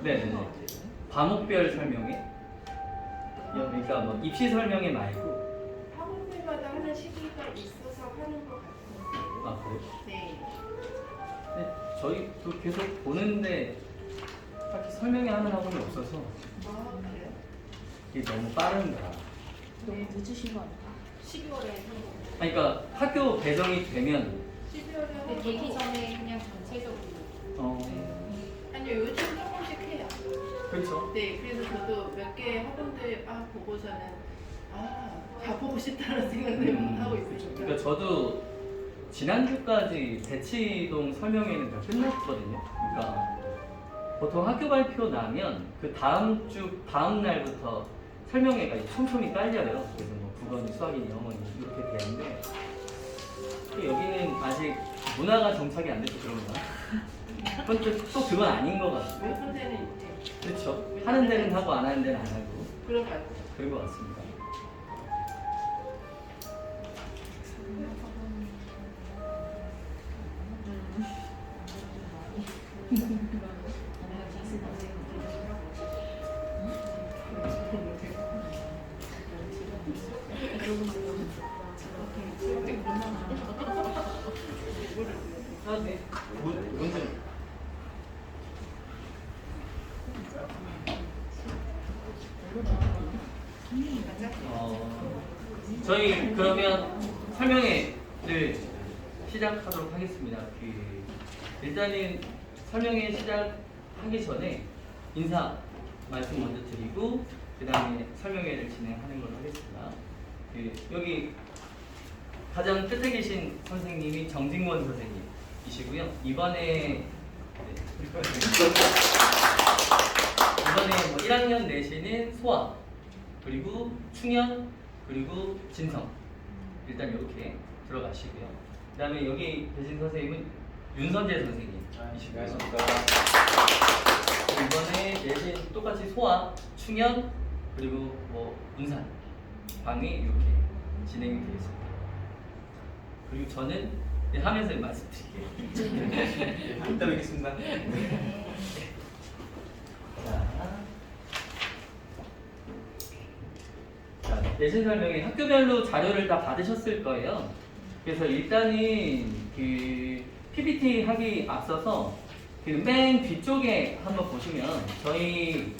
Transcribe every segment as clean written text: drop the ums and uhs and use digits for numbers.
네네네. 과목별 설명회? 그러니까 뭐 입시 설명회 말고. 학원들마다 하는 시기가 있어서 하는 것 같은데. 아 그래요? 네. 네, 저희도 계속 보는데 딱히 설명회 하는 학원이 없어서 아 그래요? 이게 너무 빠른가. 너무 늦으신 거 아니에요? 12월에 하는 거. 아니, 그러니까 학교 배정이 되면 12월에 하는 근데 거. 되기 전에 그냥 전체적으로 아니요 요즘 조금씩 해요. 그렇죠. 네, 그래서 저도 몇 개 학원들 보고서는 가보고 싶다는 생각을 하고 있습니다. 그러니까 저도 지난주까지 대치동 설명회는 다 끝났거든요. 그러니까 보통 학교 발표 나면 그 다음 주 다음 날부터 설명회가 이제 촘촘히 깔려요. 그래서 뭐 국어니 수학이니 영어니 이렇게 되는데 여기는 아직 문화가 정착이 안 돼서 그런가? 그건 또 그건 아닌 것 같아요. 왜 선생님 있대요? 그렇죠. 하는 데는 하고 안 하는 데는 안 하고 그런 것 같아요. 그런 것 같습니다. 아, 네. 문제. 저희 그러면 설명회를 시작하도록 하겠습니다. 일단은 설명회 시작하기 전에 인사 말씀 먼저 드리고 그 다음에 설명회를 진행하는 걸로 하겠습니다. 여기 가장 끝에 계신 선생님이 정직원 선생님이시고요. 이번에 뭐 1학년 내시는 소아, 그리고 충현, 그리고 진성 일단 이렇게 들어가시고요. 그 다음에 여기 계신 선생님은 윤선재 선생님이시고요. 이번에 내신 똑같이 소아, 충현, 그리고 뭐 운산, 방위 이렇게 진행이 되겠습니다. 그리고 저는 하면서 말씀드릴게요. 이따 뵙겠습니다. 자, 내신 설명회 학교별로 자료를 다 받으셨을 거예요. 그래서 일단은 그 PPT 하기 앞서서 그 맨 뒤쪽에 한번 보시면 저희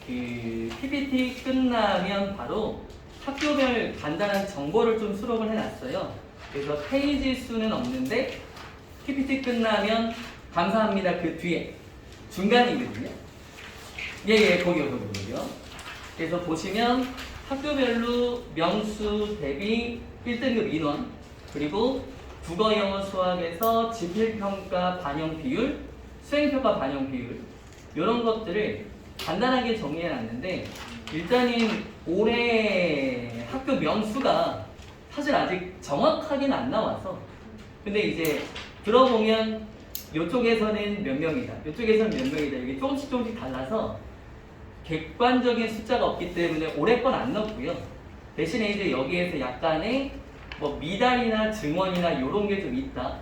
그 PPT 끝나면 바로 학교별 간단한 정보를 좀 수록을 해놨어요. 그래서 페이지 수는 없는데 PPT 끝나면 감사합니다 그 뒤에 중간이거든요. 거기요. 그래서 보시면 학교별로 명수 대비 1등급 인원, 그리고 국어, 영어, 수학에서 지필평가 반영 비율, 수행평가 반영 비율 이런 것들을 간단하게 정리해 놨는데 일단은 올해 학교 명수가 사실 아직 정확하게는 안 나와서 근데 이제 들어보면 이쪽에서는 몇 명이다, 이쪽에서는 몇 명이다 이게 조금씩 달라서 객관적인 숫자가 없기 때문에 올해 건 안 넣고요. 대신에 이제 여기에서 약간의 뭐 미달이나 증원이나 이런 게 좀 있다.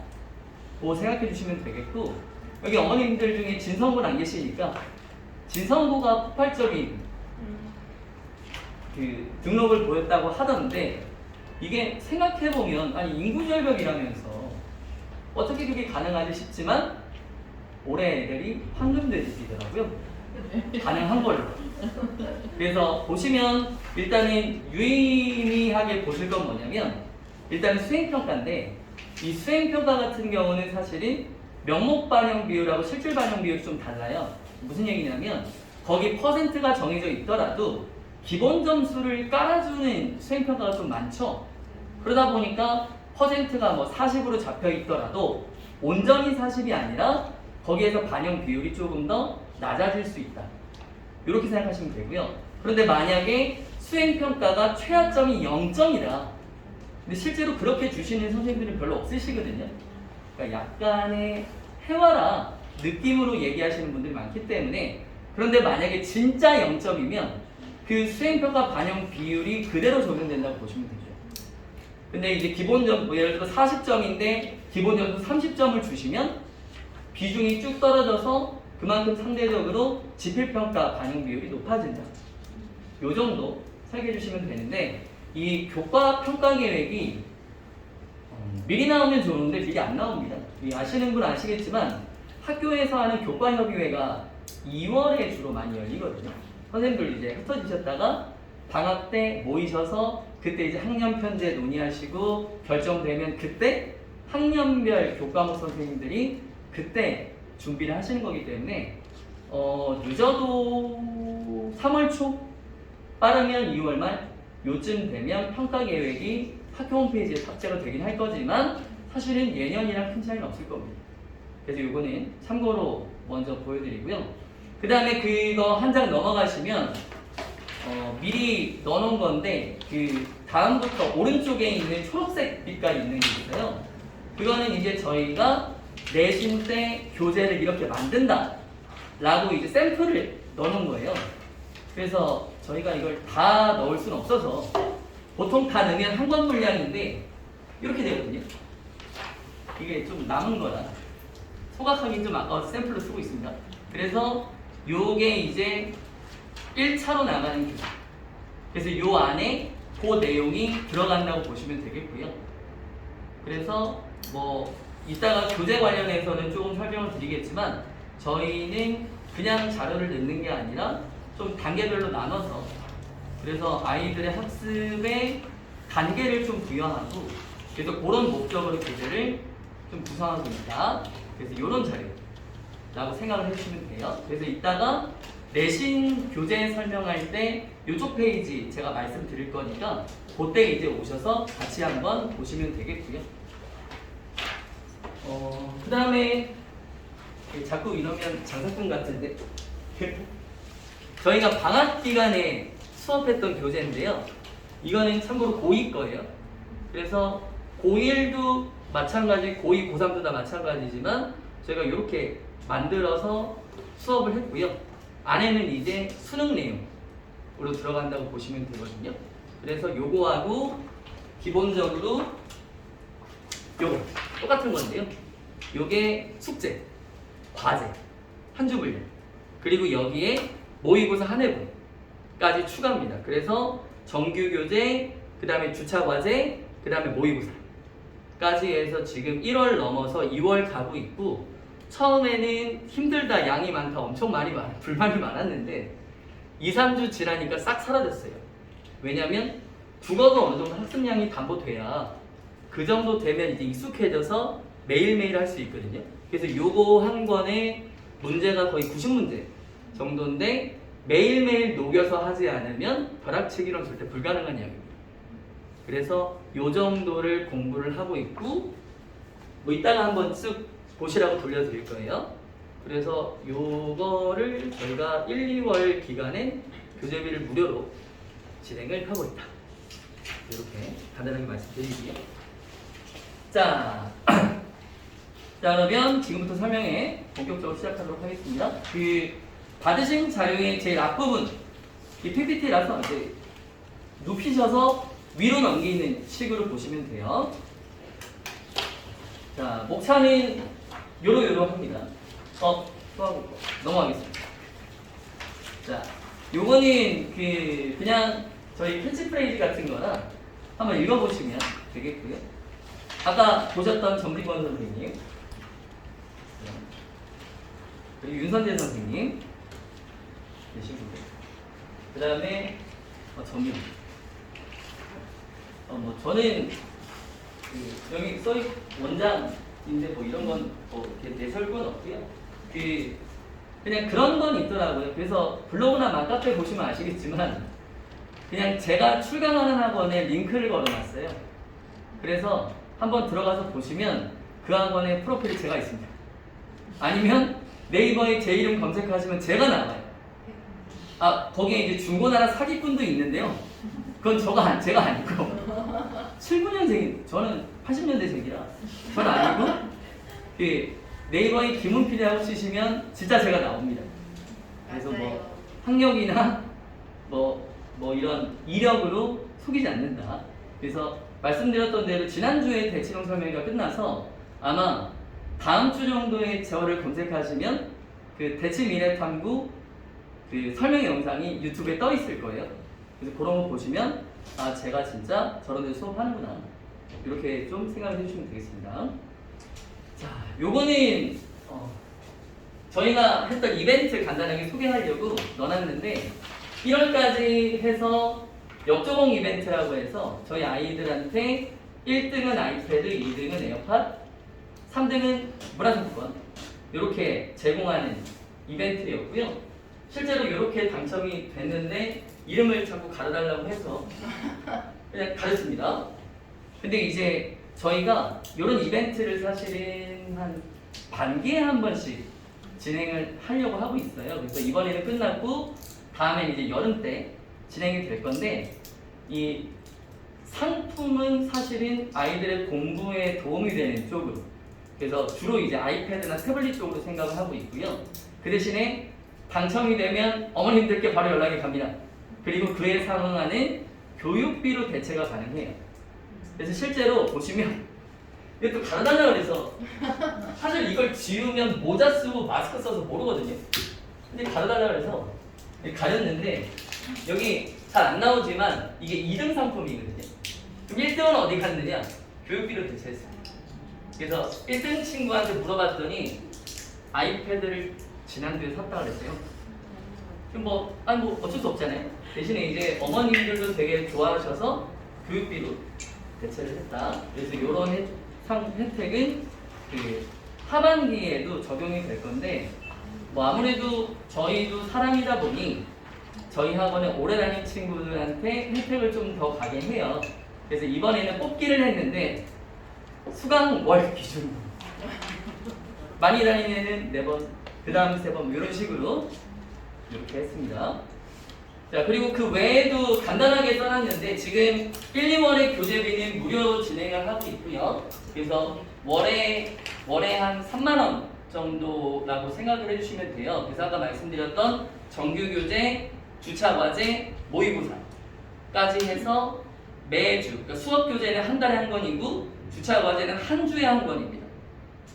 뭐 생각해 주시면 되겠고 여기 어머님들 중에 진성군 안 계시니까 진성구가 폭발적인 그 등록을 보였다고 하던데 이게 생각해 보면 아니 인구절벽이라면서 어떻게 그게 가능하지 싶지만 올해 애들이 황금돼지더라고요. 가능한 걸로. 그래서 보시면 일단은 유의미하게 보실 건 뭐냐면 일단 수행평가인데 이 수행평가 같은 경우는 사실은 명목 반영 비율하고 실질 반영 비율이 좀 달라요. 무슨 얘기냐면 거기 퍼센트가 정해져 있더라도 기본 점수를 깔아주는 수행평가가 좀 많죠. 그러다 보니까 퍼센트가 뭐 40으로 잡혀 있더라도 온전히 40이 아니라 거기에서 반영 비율이 조금 더 낮아질 수 있다. 이렇게 생각하시면 되고요. 그런데 만약에 수행평가가 최하점이 0점이다. 근데 실제로 그렇게 주시는 선생님들은 별로 없으시거든요. 그러니까 약간의 해와라 느낌으로 얘기하시는 분들이 많기 때문에 그런데 만약에 진짜 0점이면 그 수행평가 반영 비율이 그대로 적용된다고 보시면 되죠. 근데 이제 기본점, 뭐 예를 들어 40점인데 기본 점수 30점을 주시면 비중이 쭉 떨어져서 그만큼 상대적으로 지필평가 반영 비율이 높아진다. 요 정도 설계해 주시면 되는데 이 교과 평가 계획이 미리 나오면 좋은데 미리 안 나옵니다. 이 아시는 분 아시겠지만 학교에서 하는 교과 협의회가 2월에 주로 많이 열리거든요. 선생님들 이제 흩어지셨다가 방학 때 모이셔서 그때 이제 학년 편제 논의하시고 결정되면 그때 학년별 교과목 선생님들이 그때 준비를 하시는 거기 때문에 늦어도 3월 초, 빠르면 2월 말 요쯤 되면 평가 계획이 학교 홈페이지에 탑재가 되긴 할 거지만 사실은 예년이랑 큰 차이는 없을 겁니다. 그래서 이거는 참고로 먼저 보여드리고요. 그 다음에 그거 한 장 넘어가시면 미리 넣어놓은 건데 그 다음부터 오른쪽에 있는 초록색 빛깔 있는 게 있어요. 그거는 이제 저희가 내신 때 교재를 이렇게 만든다 라고 이제 샘플을 넣어놓은 거예요. 그래서 저희가 이걸 다 넣을 수는 없어서 보통 다 넣으면 한 권 분량인데 이렇게 되거든요. 이게 좀 남은 거라 소각하기 좀 아까워서 샘플로 쓰고 있습니다. 그래서 요게 이제 1차로 나가는 교재. 그래서 요 안에 그 내용이 들어간다고 보시면 되겠고요. 그래서 뭐 이따가 교재 관련해서는 조금 설명을 드리겠지만 저희는 그냥 자료를 넣는 게 아니라 좀 단계별로 나눠서 그래서 아이들의 학습에 단계를 좀 부여하고 그래서 그런 목적으로 교재를 좀 구성하고 있다. 그래서 이런 자료라고 생각을 해주시면 돼요. 그래서 이따가 내신 교재 설명할 때 이쪽 페이지 제가 말씀드릴 거니까 그때 이제 오셔서 같이 한번 보시면 되겠고요. 그 다음에 자꾸 이러면 장사꾼 같은데 저희가 방학 기간에 수업했던 교재인데요. 이거는 참고로 고2 거예요. 그래서 고1도 마찬가지, 고2, 고3도 다 마찬가지지만 저희가 이렇게 만들어서 수업을 했고요. 안에는 이제 수능 내용으로 들어간다고 보시면 되거든요. 그래서 요거하고 기본적으로 요거 똑같은 건데요. 요게 숙제, 과제, 한 주 분량 그리고 여기에 모의고사 한 회분까지 추가입니다. 그래서 정규교재, 그 다음에 주차과제, 그 다음에 모의고사까지 해서 지금 1월 넘어서 2월 가고 있고 처음에는 힘들다, 양이 많다, 엄청 불만이 많았는데 2, 3주 지나니까 싹 사라졌어요. 왜냐면 국어도 어느 정도 학습량이 담보돼야 그 정도 되면 이제 익숙해져서 매일매일 할 수 있거든요. 그래서 요거 한 권에 문제가 거의 90문제 정도인데 매일매일 녹여서 하지 않으면 벼락치기로는 절대 불가능한 이야기입니다. 그래서 요 정도를 공부를 하고 있고 뭐 이따가 한번 쓱 보시라고 돌려드릴 거예요. 그래서 요거를 저희가 1, 2월 기간에 교재비를 무료로 진행을 하고 있다. 이렇게 간단하게 말씀드리고요. 자, 그러면 지금부터 설명에 본격적으로 시작하도록 하겠습니다. 그 받으신 자료의 제일 앞부분 이 PPT라서 이제 눕히셔서 위로 넘기는 식으로 보시면 돼요. 자, 목차는 요러요러합니다. 넘어가겠습니다. 자, 요거는 그냥 저희 캐치프레이즈 같은 거나 한번 읽어보시면 되겠고요. 아까 보셨던 정직원 선생님, 그리고 윤선재 선생님 계시고요. 그 다음에 정윤. 뭐 저는 여기 써있 원장인데 뭐 이런 건 뭐 내설 건 없고요. 그냥 그런 건 있더라고요. 그래서 블로그나 맘카페 보시면 아시겠지만 그냥 제가 출강하는 학원에 링크를 걸어놨어요. 그래서 한번 들어가서 보시면 그 학원의 프로필이 제가 있습니다. 아니면 네이버에 제 이름 검색하시면 제가 나와요. 거기에 이제 중고나라 사기꾼도 있는데요. 그건 제가 아니고 79년생인 저는 80년대생이라 저는 아니고 네이버에 김은필이라고 치시면 진짜 제가 나옵니다. 그래서 뭐 학력이나 뭐 이런 이력으로 속이지 않는다. 그래서 말씀드렸던 대로 지난주에 대치동 설명회가 끝나서 아마 다음 주 정도에 저를 검색하시면 그 대치 미래 탐구 그 설명 영상이 유튜브에 떠 있을 거예요. 그래서 그런 거 보시면 아 제가 진짜 저런 데 수업하는구나 이렇게 좀 생각을 해주시면 되겠습니다. 자, 요거는 저희가 했던 이벤트 간단하게 소개하려고 넣어놨는데 1월까지 해서 역조공 이벤트라고 해서 저희 아이들한테 1등은 아이패드, 2등은 에어팟, 3등은 문화상품권 이렇게 제공하는 이벤트였고요. 실제로 이렇게 당첨이 됐는데 이름을 자꾸 가려달라고 해서 그냥 가렸습니다. 근데 이제 저희가 이런 이벤트를 사실은 한 반기에 한 번씩 진행을 하려고 하고 있어요. 그래서 이번에는 끝났고 다음엔 이제 여름 때 진행이 될 건데 이 상품은 사실은 아이들의 공부에 도움이 되는 쪽으로 그래서 주로 이제 아이패드나 태블릿 쪽으로 생각을 하고 있고요. 그 대신에 당첨이 되면 어머님들께 바로 연락이 갑니다. 그리고 그에 상응하는 교육비로 대체가 가능해요. 그래서 실제로 보시면 이것도 가르달라고 그래서 사실 이걸 지우면 모자 쓰고 마스크 써서 모르거든요. 근데 가르달라고 그래서 가렸는데 여기 잘 안 나오지만 이게 2등 상품이거든요. 그럼 1등은 어디 갔느냐? 교육비로 대체했어요. 그래서 1등 친구한테 물어봤더니 아이패드를 지난주에 샀다 그랬어요. 그럼 뭐 어쩔 수 없잖아요. 대신에 이제 어머님들도 되게 좋아하셔서 교육비로 대체를 했다. 그래서 이런 혜택은 그 하반기에도 적용이 될 건데 뭐 아무래도 저희도 사람이다 보니 저희 학원에 오래 다닌 친구들한테 혜택을 좀 더 가게 해요. 그래서 이번에는 뽑기를 했는데 수강 월 기준으로 많이 다니는 애는 4번, 그 다음 3번 이런 식으로 이렇게 했습니다. 자, 그리고 그 외에도 간단하게 써놨는데 지금 1, 2월의 교재비는 무료로 진행을 하고 있고요. 그래서 월에 한 3만 원 정도라고 생각을 해주시면 돼요. 그래서 아까 말씀드렸던 정규교재, 주차과제, 모의고사까지 해서 매주 그러니까 수업교재는 한 달에 한 권이고 주차과제는 한 주에 한 권입니다.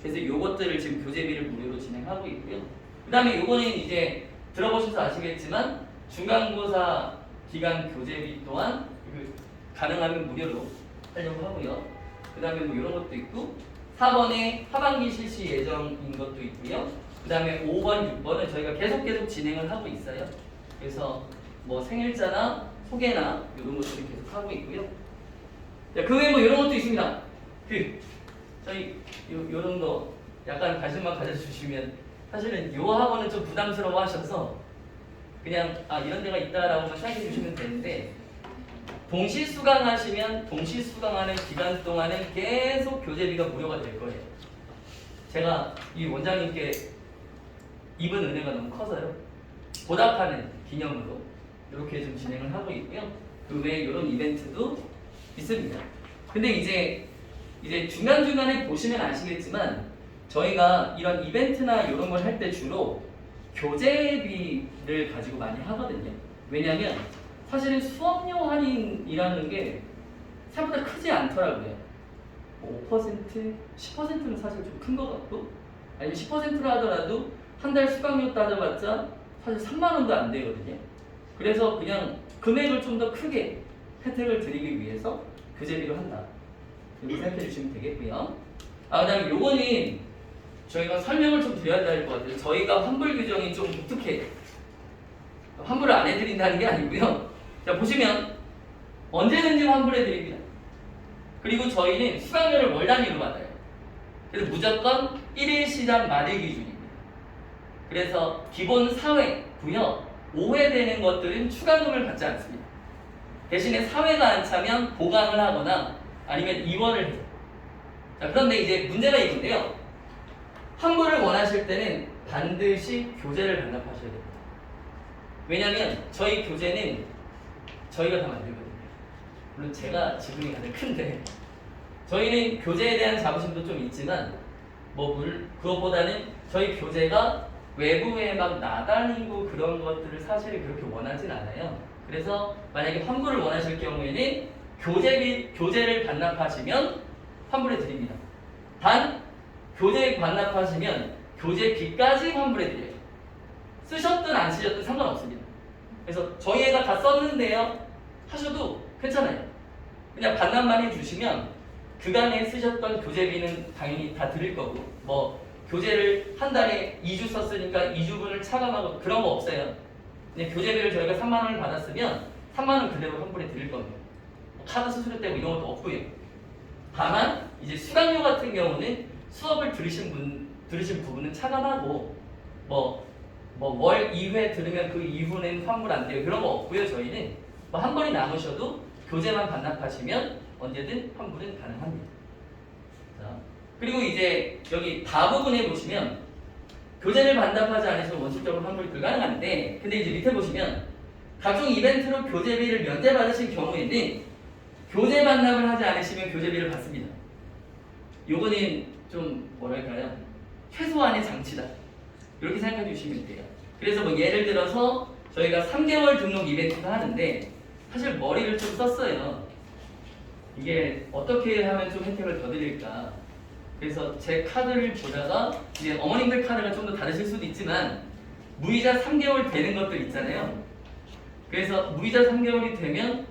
그래서 요것들을 지금 교재비를 무료로 진행하고 있고요. 그 다음에 요거는 이제 들어보셔서 아시겠지만 중간고사 기간 교재비 또한 가능하면 무료로 하려고 하고요. 그 다음에 뭐 이런 것도 있고 4번에 하반기 실시 예정인 것도 있고요. 그 다음에 5번, 6번은 저희가 계속 진행을 하고 있어요. 그래서 뭐 생일자나 소개나 이런 것들을 계속 하고 있고요. 자, 그 외에 뭐 이런 것도 있습니다. 저희 요런 거 약간 관심만 가져주시면 사실은 요 학원은 좀 부담스러워 하셔서 그냥 이런 데가 있다라고만 생각해 주시면 되는데 동시 수강하시면 동시 수강하는 기간 동안은 계속 교재비가 무료가 될 거예요. 제가 이 원장님께 입은 은혜가 너무 커서요. 보답하는 기념으로 이렇게 좀 진행을 하고 있고요. 그 외에 이런 이벤트도 있습니다. 근데 이제 중간중간에 보시면 아시겠지만 저희가 이런 이벤트나 이런 걸 할 때 주로 교재비를 가지고 많이 하거든요. 왜냐하면 사실은 수업료 할인이라는 게 생각보다 크지 않더라고요. 5%, 10%는 사실 좀 큰 것 같고 아니면 10%로 하더라도 한 달 수강료 따져봤자 사실 3만 원도 안 되거든요. 그래서 그냥 금액을 좀 더 크게 혜택을 드리기 위해서 교재비로 한다. 이렇게 생각해 주시면 되겠고요. 그 다음에 요거는 저희가 설명을 좀 드려야 될 것 같아요. 저희가 환불 규정이 좀 독특해요. 환불을 안 해드린다는 게 아니고요. 자, 보시면 언제든지 환불해 드립니다. 그리고 저희는 수강료를 월 단위로 받아요. 그래서 무조건 1일 시장 만일 기준입니다. 그래서 기본 4회, 부여, 5회 되는 것들은 추가금을 받지 않습니다. 대신에 4회가 안 차면 보강을 하거나 아니면 입원을 해요. 자, 그런데 이제 문제가 있는데요. 환불을 원하실 때는 반드시 교재를 반납하셔야 됩니다. 왜냐하면 저희 교재는 저희가 다 만들거든요. 물론 제가 지분이 가장 큰데 저희는 교재에 대한 자부심도 좀 있지만 그것보다는 저희 교재가 외부에 막 나다니고 그런 것들을 사실 그렇게 원하진 않아요. 그래서 만약에 환불을 원하실 경우에는 교재를 반납하시면 환불해 드립니다. 단 교재 반납하시면 교재비까지 환불해 드려요. 안 쓰셔도 상관없습니다. 그래서 저희 애가 다 썼는데요 하셔도 괜찮아요. 그냥 반납만 해주시면 그간에 쓰셨던 교재비는 당연히 다 드릴 거고, 뭐 교재를 한 달에 2주 썼으니까 2주분을 차감하고 그런 거 없어요. 그냥 교재비를 저희가 3만 원을 받았으면 3만 원 그대로 환불해 드릴 겁니다. 카드 수수료 떼고 이런 것도 없고요. 다만 이제 수강료 같은 경우는 수업을 들으신 부분은 차감하고 뭐 월 2회 들으면 그 이후는 환불 안 돼요. 그런 거 없고요. 저희는 뭐 한 번이 남으셔도 교재만 반납하시면 언제든 환불은 가능합니다. 자, 그리고 이제 여기 다 부분에 보시면 교재를 반납하지 않으시면 원칙적으로 환불이 불가능한데, 근데 이제 밑에 보시면 각종 이벤트로 교재비를 면제받으신 경우에는 교재 반납을 하지 않으시면 교재비를 받습니다. 요거는 좀 뭐랄까요? 최소한의 장치다. 이렇게 생각해 주시면 돼요. 그래서 뭐 예를 들어서 저희가 3개월 등록 이벤트가 하는데 사실 머리를 좀 썼어요. 이게 어떻게 하면 좀 혜택을 더 드릴까? 그래서 제 카드를 보다가 이제 어머님들 카드가 좀 더 다르실 수도 있지만 무이자 3개월 되는 것들 있잖아요. 그래서 무이자 3개월이 되면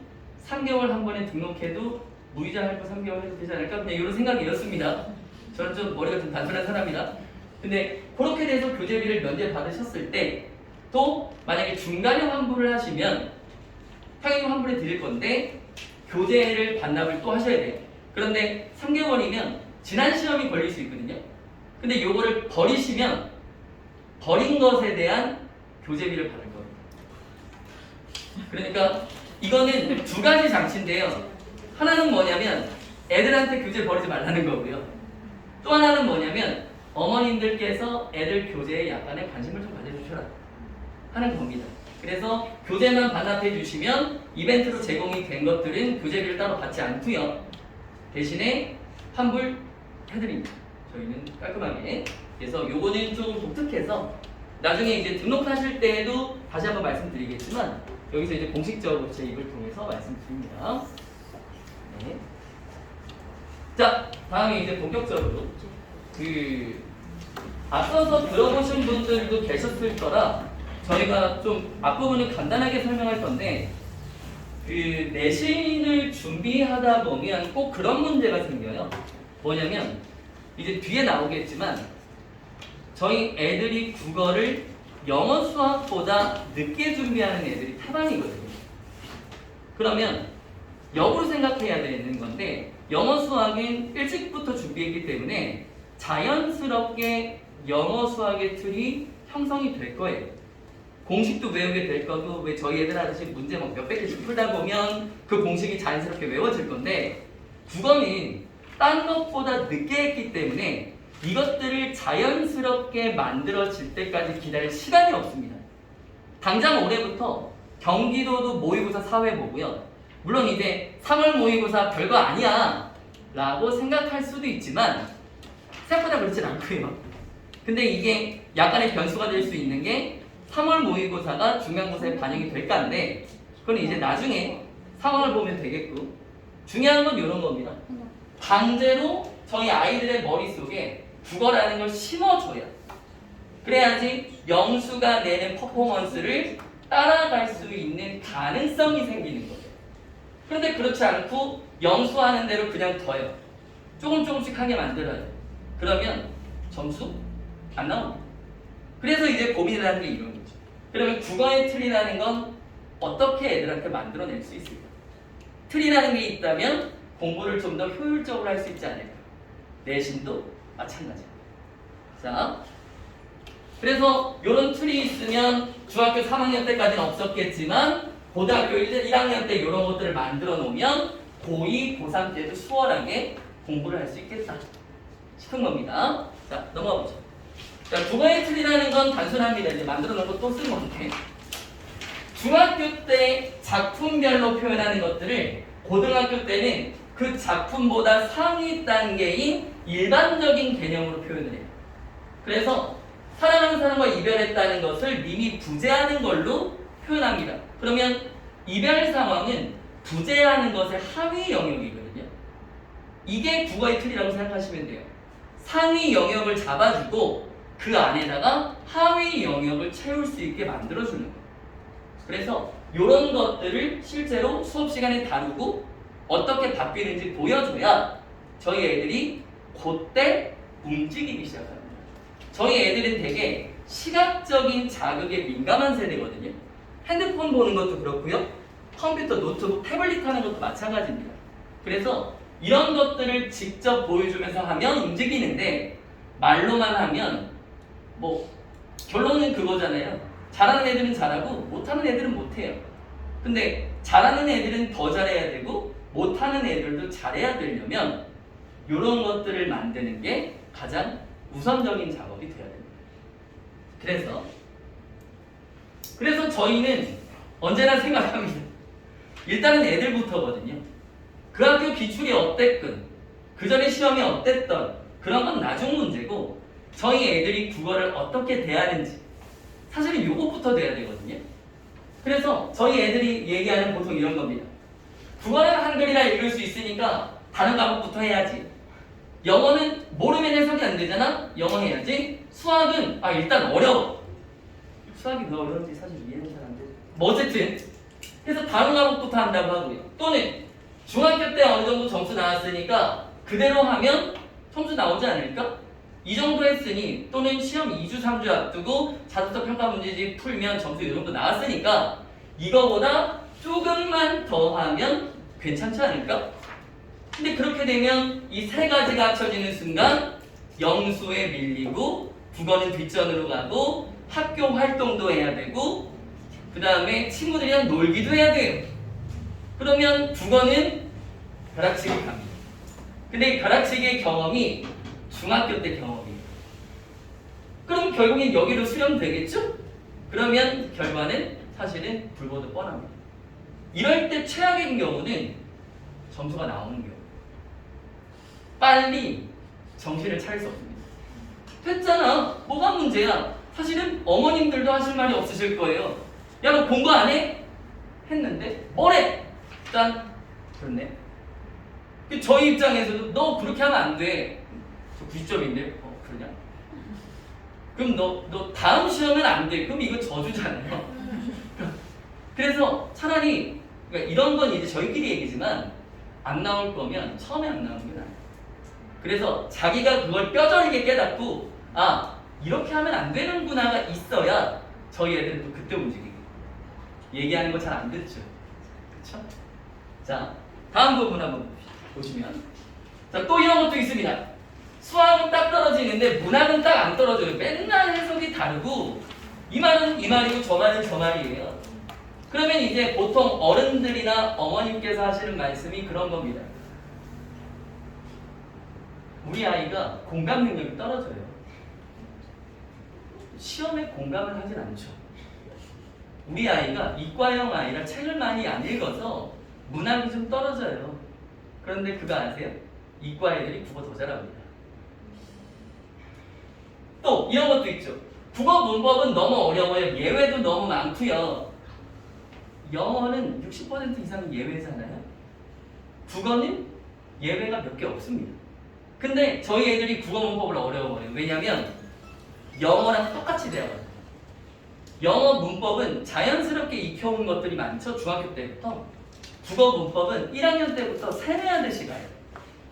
3개월 한 번에 등록해도 무이자 할부 3개월 해도 되지 않을까? 그냥 이런 생각이었습니다. 저는 좀 머리가 좀 단순한 사람이라. 근데 그렇게 돼서 교재비를 면제 받으셨을 때 또 만약에 중간에 환불을 하시면 당연히 환불해 드릴 건데 교재를 반납을 또 하셔야 돼요. 그런데 3개월이면 지난 시험이 걸릴 수 있거든요. 근데 요거를 버리시면 버린 것에 대한 교재비를 받을 거예요. 그러니까 이거는 두 가지 장치인데요. 하나는 뭐냐면 애들한테 교재 버리지 말라는 거고요. 또 하나는 뭐냐면 어머님들께서 애들 교재에 약간의 관심을 좀 가져주셔라 하는 겁니다. 그래서 교재만 반납해 주시면 이벤트로 제공이 된 것들은 교재비를 따로 받지 않고요. 대신에 환불 해드립니다. 저희는 깔끔하게. 그래서 요거는 좀 독특해서 나중에 이제 등록하실 때에도 다시 한번 말씀드리겠지만 여기서 이제 공식적으로 제 입을 통해서 말씀드립니다. 네. 자, 다음에 이제 본격적으로 앞서서 들어보신 분들도 계셨을 거라 저희가 좀 앞부분을 간단하게 설명할 건데 내신을 준비하다 보면 꼭 그런 문제가 생겨요. 뭐냐면 이제 뒤에 나오겠지만 저희 애들이 국어를 영어 수학보다 늦게 준비하는 애들이 태반이거든요. 그러면 역으로 생각해야 되는 건데 영어 수학은 일찍부터 준비했기 때문에 자연스럽게 영어 수학의 틀이 형성이 될 거예요. 공식도 외우게 될 거고 왜 저희 애들 하듯이 문제 막 몇백 개씩 풀다 보면 그 공식이 자연스럽게 외워질 건데 국어는 딴 것보다 늦게 했기 때문에 이것들을 자연스럽게 만들어질 때까지 기다릴 시간이 없습니다. 당장 올해부터 경기도도 모의고사 4회 보고요. 물론 이제 3월 모의고사 별거 아니야 라고 생각할 수도 있지만 생각보다 그렇진 않고요. 근데 이게 약간의 변수가 될 수 있는 게 3월 모의고사가 중간고사에 반영이 될까인데 그건 이제 나중에 상황을 보면 되겠고 중요한 건 이런 겁니다. 강제로 저희 아이들의 머릿속에 국어라는 걸 심어줘야 그래야지 영수가 내는 퍼포먼스를 따라갈 수 있는 가능성이 생기는 거죠. 그런데 그렇지 않고 영수하는 대로 그냥 둬요. 조금씩 하게 만들어요. 그러면 점수 안 나옵니다. 그래서 이제 고민을 하는 게 이런 거죠. 그러면 국어의 틀이라는 건 어떻게 애들한테 만들어낼 수 있을까? 틀이라는 게 있다면 공부를 좀 더 효율적으로 할 수 있지 않을까? 내신도 마찬가지입니다. 자, 그래서 이런 틀이 있으면 중학교 3학년 때까지는 없었겠지만 고등학교 1학년 때 이런 것들을 만들어 놓으면 고2, 고3 때도 수월하게 공부를 할 수 있겠다 싶은 겁니다. 자, 넘어가 보죠. 자, 국어의 틀이라는 건 단순합니다. 이제 만들어 놓은 거 또 쓰는 건데 중학교 때 작품별로 표현하는 것들을 고등학교 때는 그 작품보다 상위 단계인 일반적인 개념으로 표현을 해요. 그래서 사랑하는 사람과 이별했다는 것을 미미 부재하는 걸로 표현합니다. 그러면 이별 상황은 부재하는 것의 하위 영역이거든요. 이게 국어의 틀이라고 생각하시면 돼요. 상위 영역을 잡아주고 그 안에다가 하위 영역을 채울 수 있게 만들어주는 거예요. 그래서 이런 것들을 실제로 수업 시간에 다루고 어떻게 바뀌는지 보여줘야 저희 애들이 그때 움직이기 시작합니다. 저희 애들은 되게 시각적인 자극에 민감한 세대거든요. 핸드폰 보는 것도 그렇고요. 컴퓨터, 노트북, 태블릿 하는 것도 마찬가지입니다. 그래서 이런 것들을 직접 보여주면서 하면 움직이는데 말로만 하면 뭐 결론은 그거잖아요. 잘하는 애들은 잘하고 못하는 애들은 못해요. 근데 잘하는 애들은 더 잘해야 되고 못하는 애들도 잘해야 되려면 이런 것들을 만드는 게 가장 우선적인 작업이 돼야 됩니다. 그래서 저희는 언제나 생각합니다. 일단은 애들부터거든요. 그 학교 기출이 어땠건 그 전에 시험이 어땠던 그런 건 나중 문제고 저희 애들이 국어를 어떻게 대하는지 사실은 요것부터 돼야 되거든요. 그래서 저희 애들이 얘기하는 보통 이런 겁니다. 국어는 한글이라 읽을 수 있으니까 다른 과목부터 해야지. 영어는 모르면 해석이 안 되잖아? 영어 해야지. 수학은 일단 어려워. 수학이 더 어려운지 사실 이해는 잘 안 되죠. 뭐 어쨌든 그래서 다른 과목부터 한다고 하고요. 또는 중학교 때 어느 정도 점수 나왔으니까 그대로 하면 점수 나오지 않을까? 이 정도 했으니 또는 시험 2주 3주 앞두고 자소서 평가 문제집 풀면 점수 이 정도 나왔으니까 이거보다 조금만 더 하면 괜찮지 않을까? 근데 그렇게 되면 이 세 가지가 합쳐지는 순간 영수에 밀리고 국어는 뒷전으로 가고 학교 활동도 해야 되고 그 다음에 친구들이랑 놀기도 해야 돼요. 그러면 국어는 벼락치기 갑니다. 근데 이 벼락치기의 경험이 중학교 때 경험이에요. 그럼 결국엔 여기로 수렴되겠죠? 그러면 결과는 사실은 불보듯 뻔합니다. 이럴 때 최악의 경우는 점수가 나오는 경우. 빨리 정신을 차릴 수 없습니다. 됐잖아. 뭐가 문제야? 사실은 어머님들도 하실 말이 없으실 거예요. 야, 너 공부 안 해? 했는데 뭐래? 일단 그렇네. 저희 입장에서도 너 그렇게 하면 안 돼. 저 90점인데? 그러냐? 그럼 너 다음 시험은 안 돼. 그럼 이거 저주잖아요. 그래서 차라리 그러니까 이런 건 이제 저희끼리 얘기지만 안 나올 거면 처음에 안 나오는 게 나아요. 그래서 자기가 그걸 뼈저리게 깨닫고 이렇게 하면 안 되는구나가 있어야 저희 애들은 또 그때 움직이고 얘기하는 거 잘 안 듣죠. 그렇죠? 자, 다음 부분 한번 보시면 자, 또 이런 것도 있습니다. 수학은 딱 떨어지는데 문학은 딱 안 떨어져요. 맨날 해석이 다르고 이 말은 이 말이고 저 말은 저 말이에요. 그러면 이제 보통 어른들이나 어머님께서 하시는 말씀이 그런 겁니다. 우리 아이가 공감 능력이 떨어져요. 시험에 공감을 하진 않죠. 우리 아이가 이과형 아이라 책을 많이 안 읽어서 문학이 좀 떨어져요. 그런데 그거 아세요? 이과 애들이 국어 더 잘합니다. 또 이런 것도 있죠. 국어 문법은 너무 어려워요. 예외도 너무 많고요. 영어는 60% 이상이 예외잖아요. 국어는 예외가 몇 개 없습니다. 근데 저희 애들이 국어 문법을 어려워해요. 왜냐면 영어랑 똑같이 대하거든요. 영어 문법은 자연스럽게 익혀온 것들이 많죠. 중학교 때부터. 국어 문법은 1학년 때부터 세뇌하듯이 가요.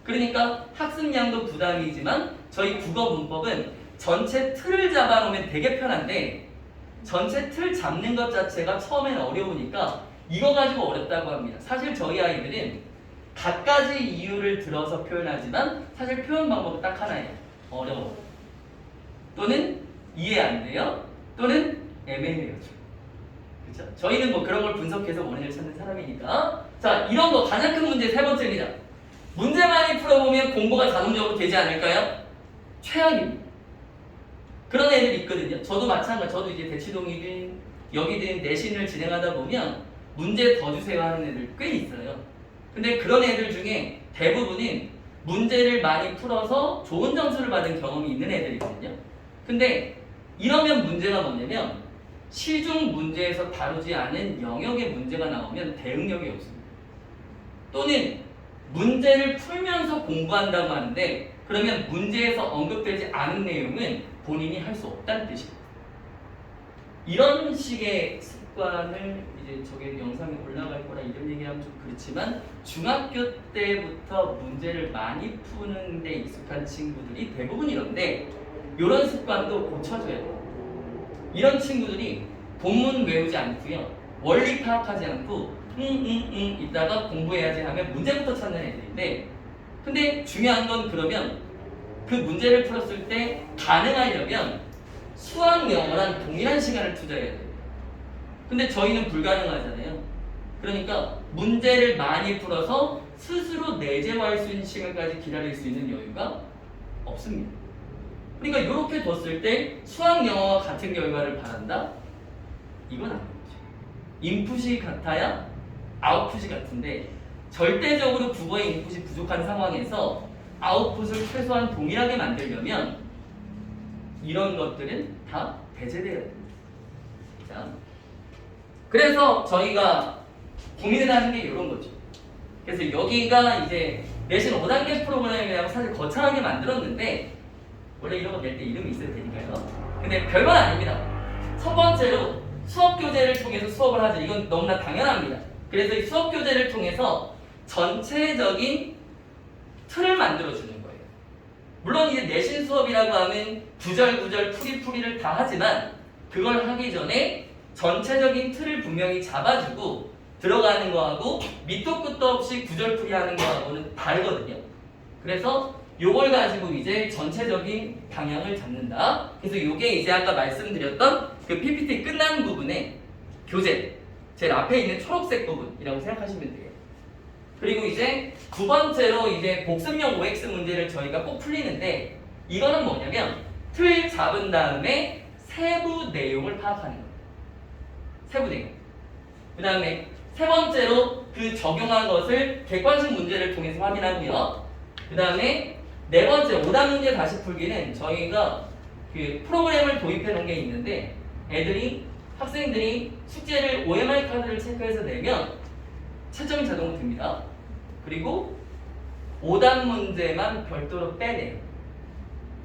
그러니까 학습량도 부담이지만 저희 국어 문법은 전체 틀을 잡아놓으면 되게 편한데 전체 틀 잡는 것 자체가 처음엔 어려우니까 이거 가지고 어렵다고 합니다. 사실 저희 아이들은 갖가지 이유를 들어서 표현하지만 사실 표현 방법은 딱 하나예요. 어려워. 또는 이해 안 돼요. 또는 애매해요. 그렇죠? 저희는 뭐 그런 걸 분석해서 원인을 찾는 사람이니까. 자, 이런 거 가장 큰 문제 세 번째입니다. 문제 많이 풀어보면 공부가 자동적으로 되지 않을까요? 최악입니다. 그런 애들이 있거든요. 저도 마찬가지. 저도 이제 대치동이든 여기든 내신을 진행하다 보면 문제 더 주세요 하는 애들 꽤 있어요. 근데 그런 애들 중에 대부분은 문제를 많이 풀어서 좋은 점수를 받은 경험이 있는 애들이거든요. 근데 이러면 문제가 뭐냐면 시중 문제에서 다루지 않은 영역의 문제가 나오면 대응력이 없습니다. 또는 문제를 풀면서 공부한다고 하는데 그러면 문제에서 언급되지 않은 내용은 본인이 할 수 없다는 뜻이에요. 이런 식의 습관을 이제 저게 영상에 올라갈 거라 이런 얘기하면 좀 그렇지만 중학교 때부터 문제를 많이 푸는 데 익숙한 친구들이 대부분 이런데 이런 습관도 고쳐줘야 돼요. 이런 친구들이 본문 외우지 않고요. 원리 파악하지 않고 이따가 공부해야지 하면 문제부터 찾는 애들인데 근데 중요한 건 그러면 그 문제를 풀었을 때 가능하려면 수학 영어랑 동일한 시간을 투자해야 돼요. 근데 저희는 불가능하잖아요. 그러니까 문제를 많이 풀어서 스스로 내재화할 수 있는 시간까지 기다릴 수 있는 여유가 없습니다. 그러니까 이렇게 뒀을 때 수학 영어와 같은 결과를 바란다? 이건 아니죠. 인풋이 같아야 아웃풋이 같은데 절대적으로 국어의 인풋이 부족한 상황에서 아웃풋을 최소한 동일하게 만들려면 이런 것들은 다 배제돼야 됩니다. 자, 그래서 저희가 고민을 하는 게 이런 거죠. 그래서 여기가 이제 내신 5단계 프로그램이라고 사실 거창하게 만들었는데 원래 이런 거 낼 때 이름이 있어야 되니까요. 근데 별건 아닙니다. 첫 번째로 수업 교재를 통해서 수업을 하죠. 이건 너무나 당연합니다. 그래서 이 수업 교재를 통해서 전체적인 틀을 만들어주는 거예요. 물론 이제 내신 수업이라고 하면 구절 풀이를 다 하지만 그걸 하기 전에 전체적인 틀을 분명히 잡아주고 들어가는 거하고 밑도 끝도 없이 구절 풀이하는 거하고는 다르거든요. 그래서 요걸 가지고 이제 전체적인 방향을 잡는다. 그래서 요게 이제 아까 말씀드렸던 그 PPT 끝난 부분에 교재 제일 앞에 있는 초록색 부분이라고 생각하시면 돼요. 그리고 이제 두 번째로 이제 복습형 OX 문제를 저희가 꼭 풀리는데 이거는 뭐냐면 틀 잡은 다음에 세부 내용을 파악하는 거예요. 세부 내용. 그 다음에 세 번째로 그 적용한 것을 객관식 문제를 통해서 확인하고요. 그 다음에 네 번째 오답 문제 다시 풀기는 저희가 그 프로그램을 도입해 놓은 게 있는데 학생들이 숙제를 OMR 카드를 체크해서 내면 채점이 자동으로 됩니다. 그리고 오답 문제만 별도로 빼내요.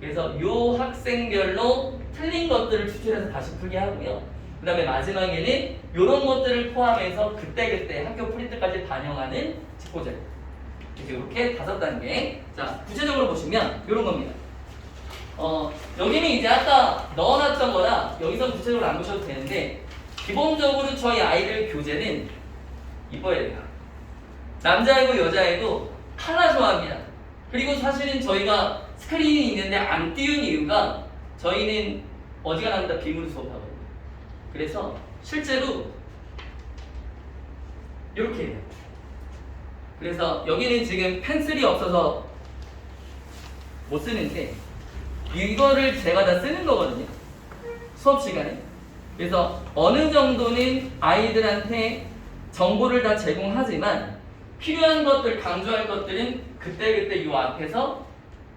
그래서 요 학생별로 틀린 것들을 추출해서 다시 풀게 하고요. 그 다음에 마지막에는 이런 것들을 포함해서 그때그때 학교 프린트까지 반영하는 직보제. 이렇게 5단계. 자, 구체적으로 보시면 이런 겁니다. 여기는 이제 아까 넣어놨던 거라 여기서 구체적으로 안 보셔도 되는데 기본적으로 저희 아이들 교재는 이뻐야 돼요. 남자애고 여자애고 하나 좋아합니다. 그리고 사실은 저희가 스크린이 있는데 안 띄운 이유가 저희는 어지간합니다. 비밀 수업하거든요. 그래서 실제로 이렇게 해요. 그래서 여기는 지금 펜슬이 없어서 못 쓰는데 이거를 제가 다 쓰는 거거든요. 수업 시간에. 그래서 어느 정도는 아이들한테 정보를 다 제공하지만 필요한 것들, 강조할 것들은 그때그때 요 앞에서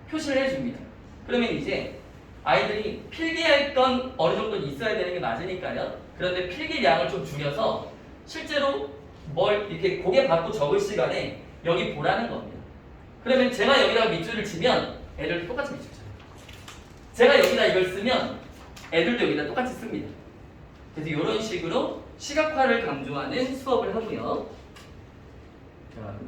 표시를 해줍니다. 그러면 이제 아이들이 필기할 건 어느 정도 있어야 되는 게 맞으니까요. 그런데 필기량을 좀 줄여서 실제로 뭘 이렇게 고개 받고 적을 시간에 여기 보라는 겁니다. 그러면 제가 여기다가 밑줄을 치면 애들도 똑같이 밑줄 쳐요. 제가 여기다 이걸 쓰면 애들도 여기다 똑같이 씁니다. 그래서 이런 식으로 시각화를 강조하는 수업을 하고요. 자, 그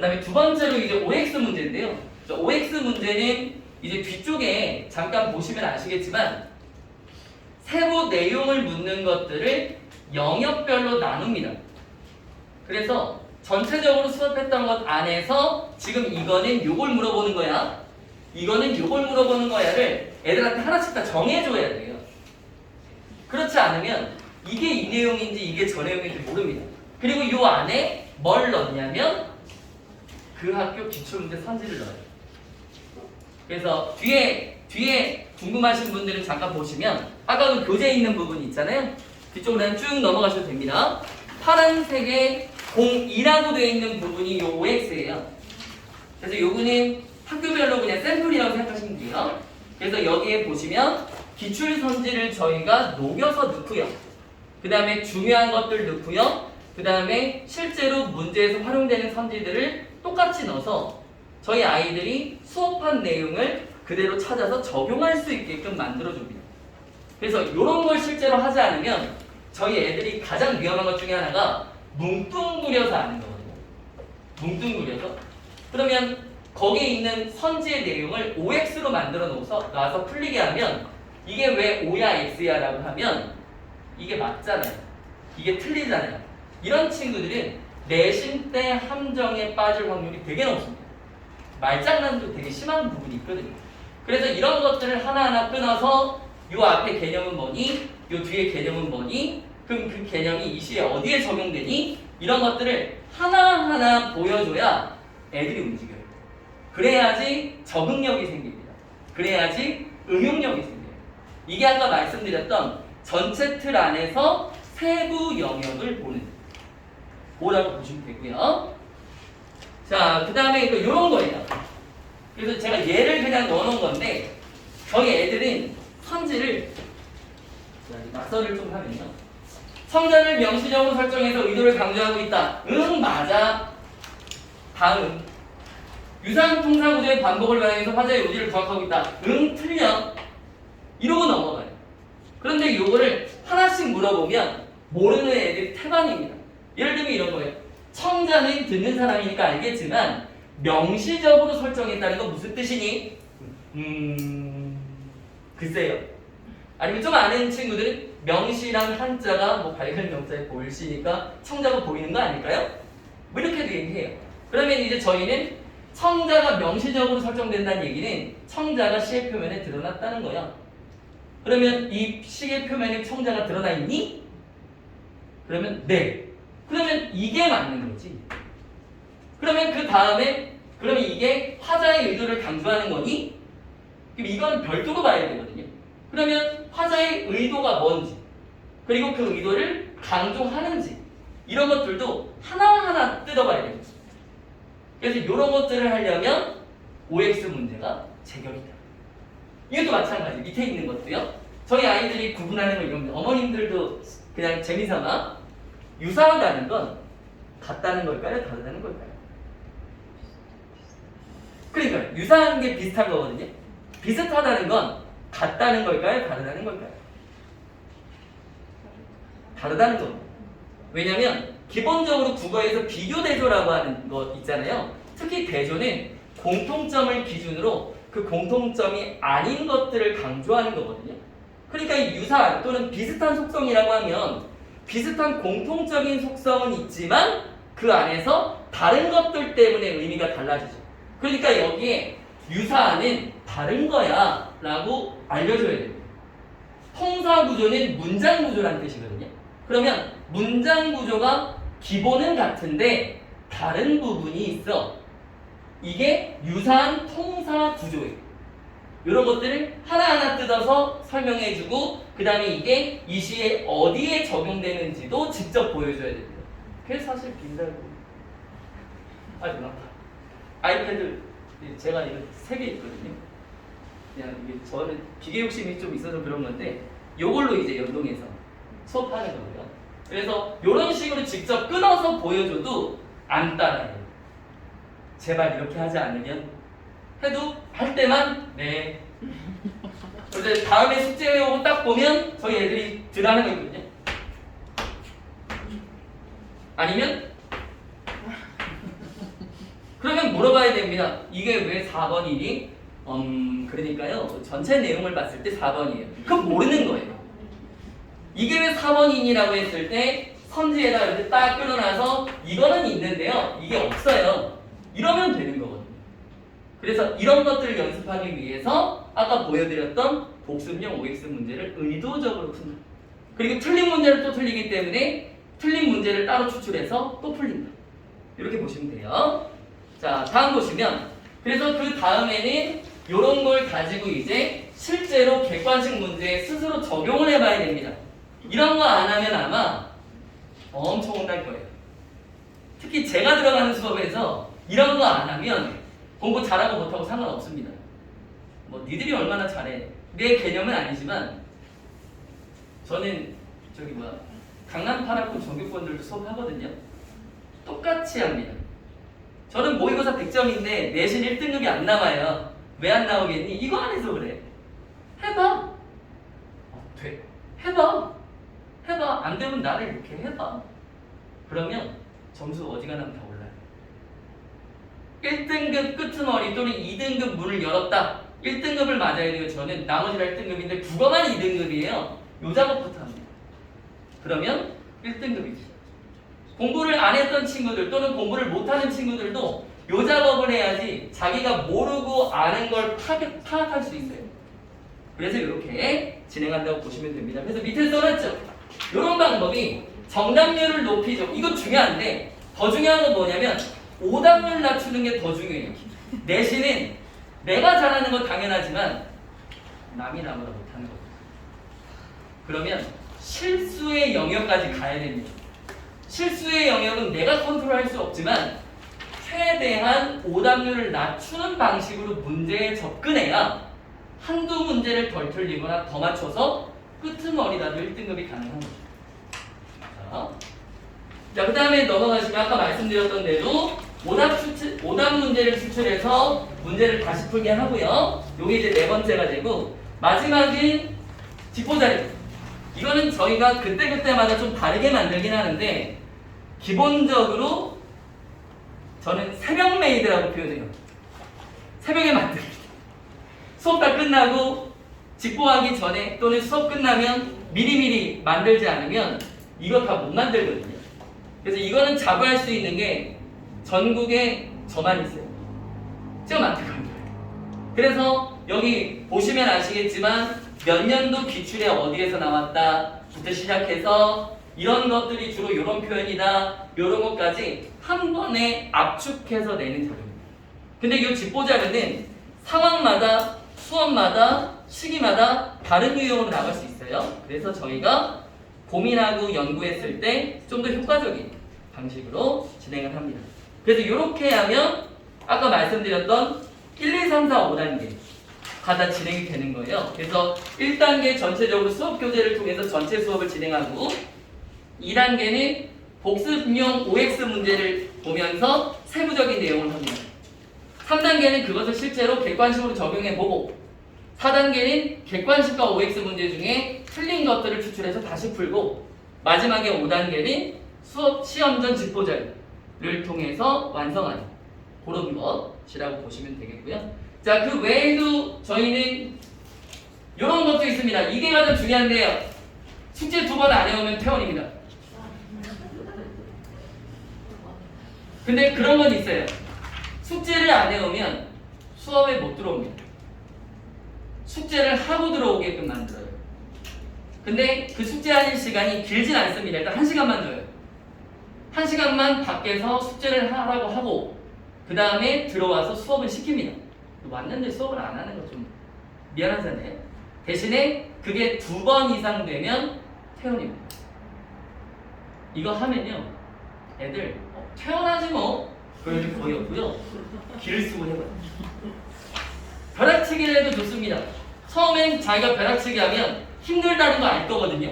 다음에 두 번째로 이제 OX 문제인데요. OX 문제는 이제 뒤쪽에 잠깐 보시면 아시겠지만 세부 내용을 묻는 것들을 영역별로 나눕니다. 그래서 전체적으로 수업했던 것 안에서 지금 이거는 요걸 물어보는 거야. 이거는 요걸 물어보는 거야를 애들한테 하나씩 다 정해줘야 돼요. 그렇지 않으면 이게 이 내용인지 이게 저 내용인지 모릅니다. 그리고 요 안에 뭘 넣냐면 그 학교 기출문제 선지를 넣어요. 그래서 뒤에 궁금하신 분들은 잠깐 보시면 아까 그 교재에 있는 부분이 있잖아요. 뒤쪽으로 쭉 넘어가셔도 됩니다. 파란색에 02라고 되어 있는 부분이 요 OX예요. 그래서 요거는 학교별로 그냥 샘플이라고 생각하시면 돼요. 그래서 여기에 보시면 기출 선지를 저희가 녹여서 넣고요. 그 다음에 중요한 것들 넣고요. 그 다음에 실제로 문제에서 활용되는 선지들을 똑같이 넣어서 저희 아이들이 수업한 내용을 그대로 찾아서 적용할 수 있게끔 만들어줍니다. 그래서 이런 걸 실제로 하지 않으면 저희 애들이 가장 위험한 것 중에 하나가 뭉뚱그려서 하는 거거든요. 뭉뚱그려서. 그러면 거기에 있는 선지의 내용을 OX로 만들어 놔서 풀리게 하면 이게 왜 O야 X야 라고 하면 이게 맞잖아요. 이게 틀리잖아요. 이런 친구들은 내신 때 함정에 빠질 확률이 되게 높습니다. 말장난도 되게 심한 부분이 있거든요. 그래서 이런 것들을 하나하나 끊어서 요 앞에 개념은 뭐니? 요 뒤에 개념은 뭐니? 그럼 그 개념이 이 시에 어디에 적용되니? 이런 것들을 하나하나 보여줘야 애들이 움직여요. 그래야지 적응력이 생깁니다. 그래야지 응용력이 생겨요. 이게 아까 말씀드렸던 전체 틀 안에서 세부 영역을 보는 거라고 보시면 되고요. 자, 그 다음에 이런 거예요. 그래서 제가 얘를 그냥 넣어놓은 건데 저희 애들은 선지를 낙서를 좀 하면요. 청자를 명시적으로 설정해서 의도를 강조하고 있다. 응, 맞아. 다음. 유사한 통사 구조의 반복을 반영해서 화자의 의지를 부각하고 있다. 응, 틀려. 이러고 넘어가요. 그런데 이거를 하나씩 물어보면 모르는 애들이 태반입니다. 예를 들면 이런 거예요. 청자는 듣는 사람이니까 알겠지만 명시적으로 설정했다는 건 무슨 뜻이니? 글쎄요. 아니면 좀 아는 친구들은 명시란 한자가 뭐 밝은 명자에 보일시니까 청자가 보이는 거 아닐까요? 뭐 이렇게도 얘기해요. 그러면 이제 저희는 청자가 명시적으로 설정된다는 얘기는 청자가 시의 표면에 드러났다는 거야. 그러면 이 시의 표면에 청자가 드러나 있니? 그러면 네. 그러면 이게 맞는 거지. 그러면 그 다음에 그러면 이게 화자의 의도를 강조하는 거니? 그럼 이건 별도로 봐야 되거든요. 그러면 화자의 의도가 뭔지 그리고 그 의도를 강조하는지 이런 것들도 하나하나 뜯어봐야 됩니다. 그래서 이런 것들을 하려면 OX 문제가 제격이다. 이것도 마찬가지. 밑에 있는 것도요. 저희 아이들이 구분하는 거 이런 거 어머님들도 그냥 재미삼아 유사하다는 건 같다는 걸까요? 다르다는 걸까요? 그러니까 유사한 게 비슷한 거거든요. 비슷하다는 건 같다는 걸까요? 다르다는 걸까요? 다르다는 겁니다. 왜냐면 기본적으로 국어에서 비교대조라고 하는 거 있잖아요. 특히 대조는 공통점을 기준으로 그 공통점이 아닌 것들을 강조하는 거거든요. 그러니까 이 유사한 또는 비슷한 속성이라고 하면 비슷한 공통적인 속성은 있지만 그 안에서 다른 것들 때문에 의미가 달라지죠. 그러니까 여기에 유사한은 다른 거야 라고 알려줘야 됩니다. 통사구조는 문장구조라는 뜻이거든요. 그러면 문장구조가 기본은 같은데 다른 부분이 있어. 이게 유사한 통사구조예요. 이런 것들을 하나하나 뜯어서 설명해주고 그 다음에 이게 이 시에 어디에 적용되는지도 직접 보여줘야 됩니다. 그래서 사실 빈달고 아주 많다. 아이패드 제가 이거 3개 있거든요. 그냥 이게 저는 기계 욕심이 좀 있어서 그런 건데 요걸로 이제 연동해서 수업하는 거고요. 그래서 이런 식으로 직접 끊어서 보여줘도 안 따라해요. 제발 이렇게 하지 않으면 해도 할 때만 네. 그래서 다음에 숙제 오고 딱 보면 저희 애들이 들어하는 거 있거든요. 아니면 그러면 물어봐야 됩니다. 이게 왜 4번이니? 그러니까요. 전체 내용을 봤을 때 4번이에요. 그럼 모르는 거예요. 이게 왜 4번이니라고 했을 때 선지에다 이렇게 딱 끊어놔서 이거는 있는데요. 이게 없어요. 이러면 되는 거거든요. 그래서 이런 것들을 연습하기 위해서 아까 보여드렸던 복습형 OX 문제를 의도적으로 푼다. 그리고 틀린 문제를 또 틀리기 때문에 틀린 문제를 따로 추출해서 또 풀린다. 이렇게 보시면 돼요. 자, 다음 보시면 그래서 그 다음에는 이런 걸 가지고 이제 실제로 객관식 문제에 스스로 적용을 해봐야 됩니다. 이런 거 안 하면 아마 엄청 혼날 거예요. 특히 제가 들어가는 수업에서 이런 거 안 하면 공부 잘하고 못하고 상관없습니다. 뭐 니들이 얼마나 잘해. 내 개념은 아니지만 저는 강남 8학군 전교권들도 수업하거든요. 똑같이 합니다. 저는 모의고사 100점인데 내신 1등급이 안 나와요. 왜 안 나오겠니? 이거 안 해서 그래. 해봐. 돼. 해봐. 해봐. 안 되면 나를 이렇게 해봐. 그러면 점수 어지간하면 다 올라요. 1등급 끄트머리 또는 2등급 문을 열었다. 1등급을 맞아야 돼요. 저는 나머지가 1등급인데 국어만 2등급이에요. 요 작업부터 합니다. 그러면 1등급이지. 공부를 안 했던 친구들 또는 공부를 못하는 친구들도 요 작업을 해야지 자기가 모르고 아는 걸 파악할 수 있어요. 그래서 이렇게 진행한다고 보시면 됩니다. 그래서 밑에 써놨죠. 이런 방법이 정답률을 높이죠. 이거 중요한데 더 중요한 건 뭐냐면 오답률 낮추는 게 더 중요해요. 내신은 내가 잘하는 건 당연하지만 남이 나보다 못하는 거예요. 그러면 실수의 영역까지 가야 됩니다. 실수의 영역은 내가 컨트롤할 수 없지만 최대한 오답률을 낮추는 방식으로 문제에 접근해야 한두 문제를 덜 틀리거나 더 맞춰서 끄트머리라도 1등급이 가능한 거죠. 자, 그 다음에 넘어가시면 아까 말씀드렸던 대로 오답 문제를 추출해서 문제를 다시 풀게 하고요. 요게 이제 네 번째가 되고 마지막인 뒷보자리. 이거는 저희가 그때그때마다 좀 다르게 만들긴 하는데 기본적으로 저는 새벽 메이드라고 표현해요. 새벽에 만들기. 수업 다 끝나고 직보하기 전에 또는 수업 끝나면 미리미리 만들지 않으면 이거 다 못 만들거든요. 그래서 이거는 자부할 수 있는 게 전국에 저만 있어요. 제가 만들고 있는 거예요. 그래서 여기 보시면 아시겠지만 몇 년도 기출에 어디에서 나왔다부터 시작해서 이런 것들이 주로 이런 표현이다 이런 것까지 한 번에 압축해서 내는 자료입니다. 근데 이 집보자료는 상황마다 수업마다 시기마다 다른 유형으로 나갈 수 있어요. 그래서 저희가 고민하고 연구했을 때 좀 더 효과적인 방식으로 진행을 합니다. 그래서 이렇게 하면 아까 말씀드렸던 1, 2, 3, 4, 5단계 다 진행이 되는 거예요. 그래서 1단계 전체적으로 수업 교재를 통해서 전체 수업을 진행하고 2단계는 복습용 OX 문제를 보면서 세부적인 내용을 합니다. 3단계는 그것을 실제로 객관식으로 적용해보고 4단계는 객관식과 OX 문제 중에 틀린 것들을 추출해서 다시 풀고 마지막에 5단계는 수업 시험 전 집보자료를 통해서 완성하는 그런 것이라고 보시면 되겠고요. 자, 그 외에도 저희는 이런 것도 있습니다. 이게 가장 중요한데요. 숙제 2번 안 해오면 퇴원입니다. 근데 그런 건 있어요. 숙제를 안 해오면 수업에 못 들어옵니다. 숙제를 하고 들어오게끔 만들어요. 근데 그 숙제하는 시간이 길진 않습니다. 일단 1시간만 줘요. 1시간만 밖에서 숙제를 하라고 하고 그 다음에 들어와서 수업을 시킵니다. 왔는데 수업을 안 하는 거 좀 미안하잖아요. 대신에 그게 2번 이상 되면 퇴원입니다. 이거 하면요 애들 퇴원하지 뭐 그럴 일 거의 없고요. 기를 쓰고 해봐요. 벼락치기를 해도 좋습니다. 처음엔 자기가 벼락치기 하면 힘들다는 거 알 거거든요.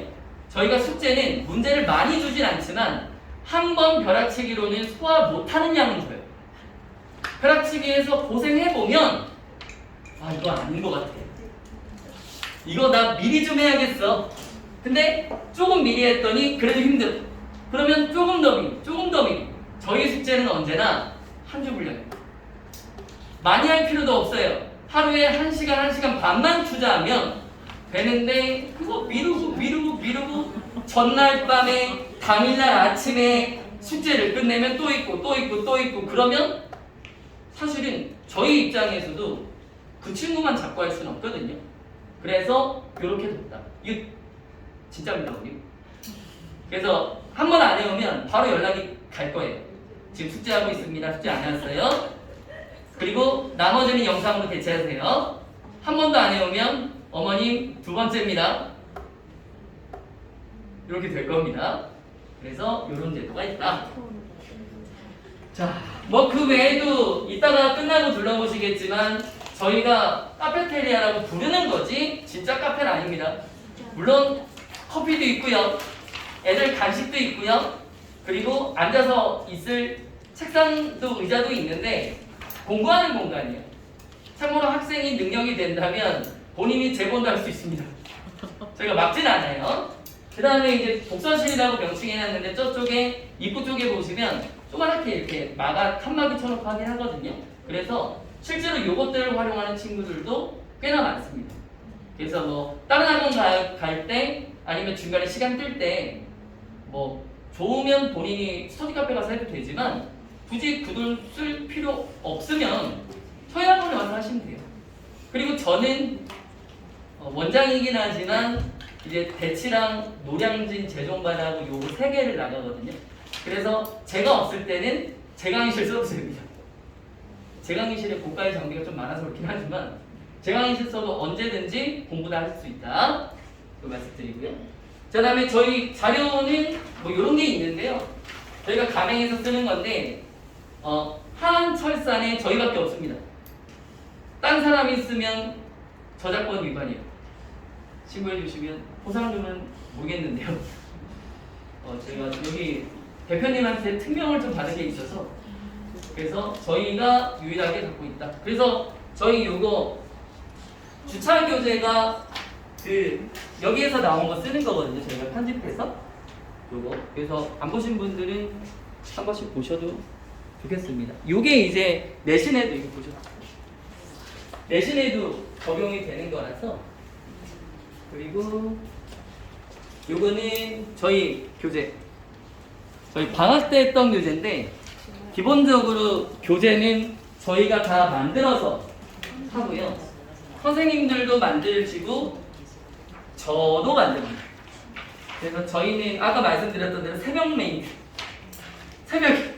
저희가 숙제는 문제를 많이 주진 않지만 한 번 벼락치기로는 소화 못하는 양을 줘요. 벼락치기에서 고생해보면 아 이거 아닌 것 같아. 이거 나 미리 좀 해야겠어. 근데 조금 미리 했더니 그래도 힘들어. 그러면 조금 더 미리. 저희 숙제는 언제나 한 주 분량이에요. 많이 할 필요도 없어요. 하루에 1시간 반만 투자하면 되는데 그거 미루고 전날 밤에 당일날 아침에 숙제를 끝내면 또 있고 그러면 사실은 저희 입장에서도 그 친구만 잡고 할 수는 없거든요. 그래서 이렇게 됐다. 이거 진짜입니다 우리. 그래서 한 번 안 해오면 바로 연락이 갈 거예요. 지금 숙제하고 있습니다. 숙제 안 해왔어요. 그리고 나머지는 영상으로 대체하세요. 한 번도 안 해오면 어머님 2번째입니다. 이렇게 될 겁니다. 그래서 이런 제도가 있다. 자, 뭐 그 외에도 이따가 끝나고 둘러보시겠지만 저희가 카페테리아라고 부르는 거지 진짜 카페는 아닙니다. 물론 커피도 있고요. 애들 간식도 있고요. 그리고 앉아서 있을 책상도 의자도 있는데 공부하는 공간이에요. 참고로 학생이 능력이 된다면 본인이 재본도 할 수 있습니다. 저희가 막진 않아요. 그 다음에 이제 독서실이라고 명칭해놨는데 저쪽에 입구 쪽에 보시면 조그맣게 이렇게 칸막이 쳐놓고 하긴 하거든요. 그래서 실제로 이것들을 활용하는 친구들도 꽤나 많습니다. 그래서 뭐 다른 학원 갈 때 아니면 중간에 시간 뜰 때 뭐 좋으면 본인이 스터디 카페 가서 해도 되지만 굳이 그 돈 쓸 필요 없으면 저희 학원에 와서 하시면 돼요. 그리고 저는 원장이긴 하지만 이제 대치랑 노량진 재종반하고 요 세 개를 나가거든요. 그래서 제가 없을 때는 제 강의실 써도 됩니다. 제 강의실에 고가의 장비가 좀 많아서 그렇긴 하지만 제 강의실 써도 언제든지 공부 다 할 수 있다. 그 말씀드리고요. 자, 다음에 저희 자료는 뭐 이런 게 있는데요. 저희가 가맹에서 쓰는 건데 하한철산에 저희밖에 없습니다. 딴 사람이 쓰면 저작권 위반이에요. 신고해 주시면 보상금은 모르겠는데요. 제가 여기 대표님한테 특명을 좀 받은 게 있어서 그래서 저희가 유일하게 갖고 있다. 그래서 저희 요거 주차 교재가 여기에서 나온 거 쓰는 거거든요. 저희가 편집해서 요거. 그래서 안 보신 분들은 한 번씩 보셔도 좋겠습니다. 요게 이제 내신에도 이거 보셔. 내신에도 적용이 되는 거라서. 그리고 요거는 저희 교재. 저희 방학 때 했던 교재인데 기본적으로 교재는 저희가 다 만들어서 하고요. 선생님들도 만드시고 저도 만듭니다. 그래서 저희는 아까 말씀드렸던 대로 새벽 메인 새벽에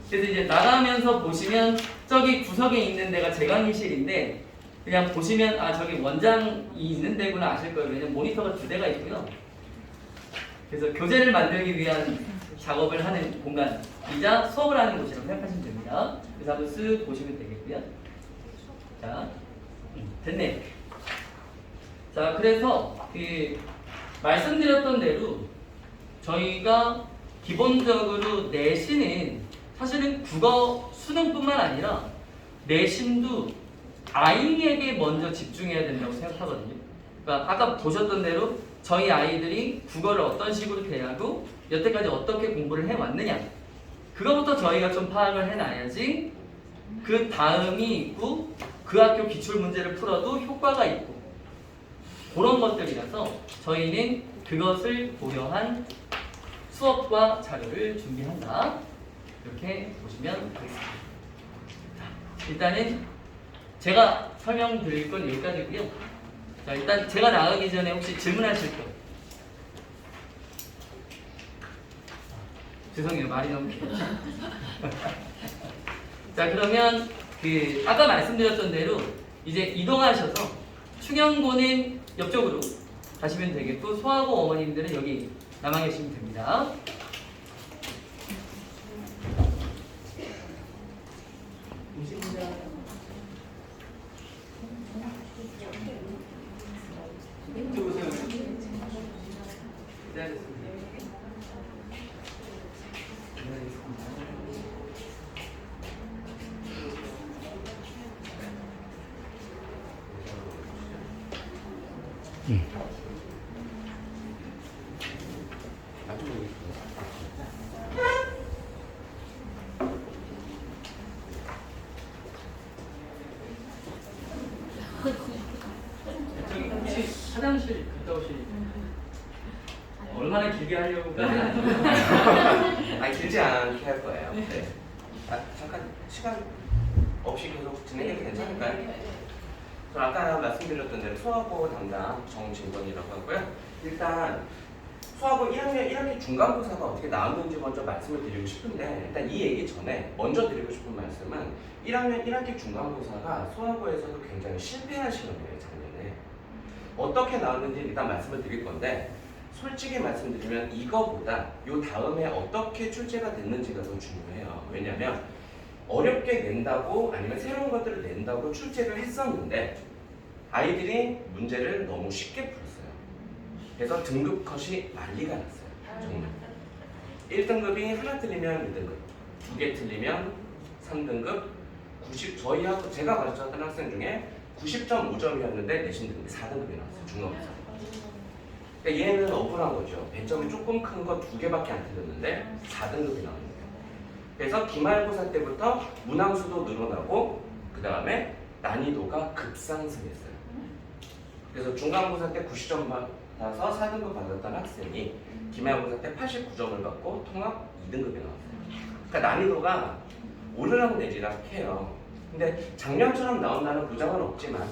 그래서 이제 나가면서 보시면 저기 구석에 있는 데가 제 강의실인데 그냥 보시면 아 저기 원장이 있는 데구나 아실 거예요. 왜냐면 모니터가 2대가 있고요. 그래서 교재를 만들기 위한 작업을 하는 공간이자 수업을 하는 곳이라고 생각하시면 됩니다. 그래서 한번 쓱 보시면 되겠고요. 자, 됐네. 자, 그래서 말씀드렸던 대로 저희가 기본적으로 내신은 사실은 국어 수능뿐만 아니라 내신도 아이에게 먼저 집중해야 된다고 생각하거든요. 그러니까 아까 보셨던 대로 저희 아이들이 국어를 어떤 식으로 대하고 여태까지 어떻게 공부를 해왔느냐 그거부터 저희가 좀 파악을 해놔야지 그 다음이 있고 그 학교 기출문제를 풀어도 효과가 있고 그런 것들이라서 저희는 그것을 고려한 수업과 자료를 준비한다 이렇게 보시면 되겠습니다. 자, 일단은 제가 설명드릴 건 여기까지고요. 자, 일단 제가 나가기 전에 혹시 질문하실 거 죄송해요. 말이 너무 길어요. 자, 그러면 아까 말씀드렸던 대로 이제 이동하셔서 충영고는 옆쪽으로 가시면 되겠고 소하고 어머님들은 여기 남아 계시면 됩니다. 저기 혹시 화장실 갔다 오실 얼마나 길게 하려고 아니 길지 않게 할 거예요. 네. 잠깐 시간 없이 계속 진행해도 괜찮을까요? 저 아까 말씀드렸던 대로 수학고 담당 정진건이라고 하고요. 일단 수학고 1학년 1학기 중간고사가 어떻게 나왔는지 먼저 말씀을 드리고 싶은데 일단 이 얘기 전에 먼저 드리고 싶은 말씀은 1학년 1학기 중간고사가 수학고에서도 굉장히 실패한 시험이에요. 작년에. 어떻게 나왔는지 일단 말씀을 드릴 건데 솔직히 말씀드리면 이거보다 요 다음에 어떻게 출제가 됐는지가 더 중요해요. 왜냐면 어렵게 낸다고 아니면 새로운 것들을 낸다고 출제를 했었는데 아이들이 문제를 너무 쉽게 풀었어요. 그래서 등급 컷이 난리가 났어요. 정말 1등급이 하나 틀리면 2등급 2개 틀리면 3등급, 90 저희 학교 제가 가르쳤던 학생 중에 90.5점이었는데 내신 등급이 4등급이 나왔어요. 중간고사. 그러니까 얘는 억울한 거죠. 배점이 조금 큰 거 2개밖에 안 틀렸는데 4등급이 나오는 거예요. 그래서 기말고사 때부터 문항수도 늘어나고 그 다음에 난이도가 급상승했어요. 그래서 중간고사 때 90점 받아서 4등급 받았던 학생이 기말고사 때 89점을 받고 통합 2등급이 나왔어요. 그러니까 난이도가 오르락 내리락 해요. 근데 작년처럼 나온다는 보장은 없지만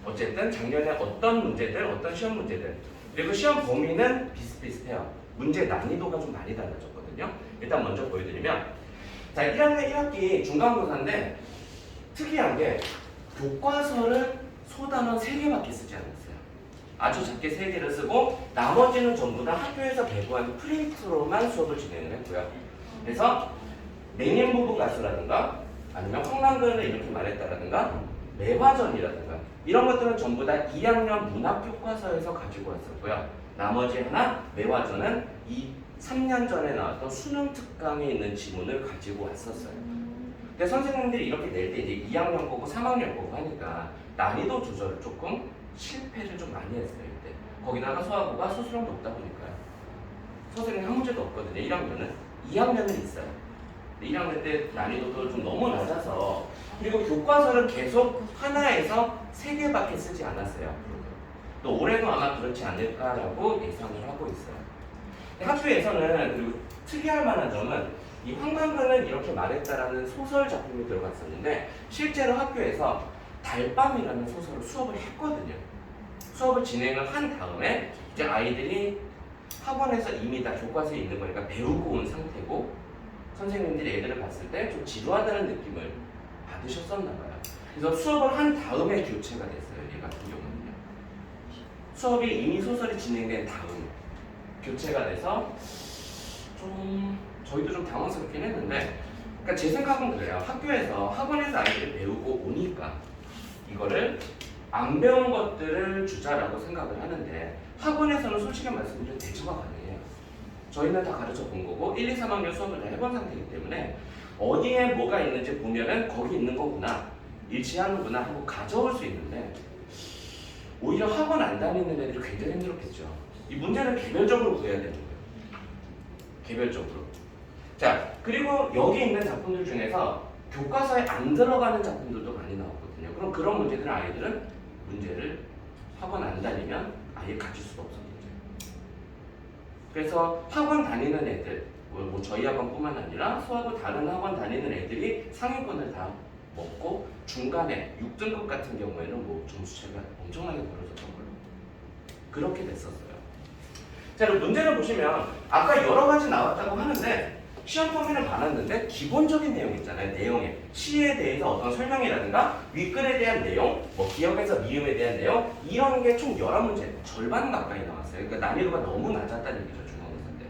어쨌든 작년에 어떤 문제들, 어떤 시험 문제들 그리고 시험 범위는 비슷비슷해요. 문제 난이도가 좀 많이 달라졌거든요. 일단 먼저 보여드리면 자 1학년 1학기 중간고사인데 특이한 게 교과서를 소단원 3개밖에 쓰지 않았어요. 아주 작게 3개를 쓰고 나머지는 전부 다 학교에서 배부한 프린트로만 수업을 진행을 했고요. 그래서 맹인부부 가수라든가 아니면 황남근을 이렇게 말했다라든가 매화전이라든가 이런 것들은 전부 다 2학년 문학교과서에서 가지고 왔었고요. 나머지 하나 매화전은 3년 전에 나왔던 수능 특강에 있는 지문을 가지고 왔었어요. 근데 선생님들이 이렇게 낼 때 이제 2학년 거고 3학년 거고 하니까 난이도 조절을 조금 실패를 좀 많이 했어요. 이때 거기다가 수학고가 소수령 높다 보니까요. 선생님 한 문제도 없거든요. 1학년은 2학년은 있어요. 1학년 때 난이도도 좀 너무 낮아서 그리고 교과서를 계속 하나에서 3개밖에 쓰지 않았어요. 또 올해도 아마 그렇지 않을까라고 예상을 하고 있어요. 학교에서는 그리고 특이할 만한 점은 이 황만근은 이렇게 말했다라는 소설 작품이 들어갔었는데 실제로 학교에서 달밤이라는 소설을 수업을 했거든요. 수업을 진행을 한 다음에 이제 아이들이 학원에서 이미 다 교과서에 있는 거니까 배우고 온 상태고 선생님들이 애들을 봤을 때 좀 지루하다는 느낌을 받으셨었나 봐요. 그래서 수업을 한 다음에 교체가 됐어요. 얘 같은 경우는요. 수업이 이미 소설이 진행된 다음 교체가 돼서 좀 저희도 좀 당황스럽긴 했는데 그러니까 제 생각은 그래요. 학교에서 학원에서 아이들이 배우고 오니까 이거를 안 배운 것들을 주자라고 생각을 하는데 학원에서는 솔직히 말씀드리면 대처가 가능해요. 저희는 다 가르쳐 본 거고 1, 2, 3학년 수업을 다 해본 상태이기 때문에 어디에 뭐가 있는지 보면은 거기 있는 거구나 일치하는구나 하고 가져올 수 있는데 오히려 학원 안 다니는 애들이 굉장히 힘들었겠죠. 이 문제는 개별적으로 구해야 되는 거예요. 개별적으로. 자, 그리고 여기 있는 작품들 중에서 교과서에 안 들어가는 작품들도 많이 나왔거든요. 그럼 그런 문제들은 아이들은 문제를 학원 안 다니면 아예 가질 수가 없었겠죠. 그래서 학원 다니는 애들, 뭐 저희 학원뿐만 아니라 수학을 다른 학원 다니는 애들이 상위권을 다 먹고 중간에 6등급 같은 경우에는 뭐 점수 차이가 엄청나게 벌어졌던 걸로 그렇게 됐었어요. 자, 그럼 문제를 보시면 아까 여러 가지 나왔다고 하는데 시험 범위는 많았는데 기본적인 내용 있잖아요. 내용에 시에 대해서 어떤 설명이라든가 윗글에 대한 내용, 뭐 기억에서 미음에 대한 내용 이런 게 총 11문제, 절반 가까이 나왔어요. 그러니까 난이도가 너무 낮았다는 얘기죠. 중간고사 때.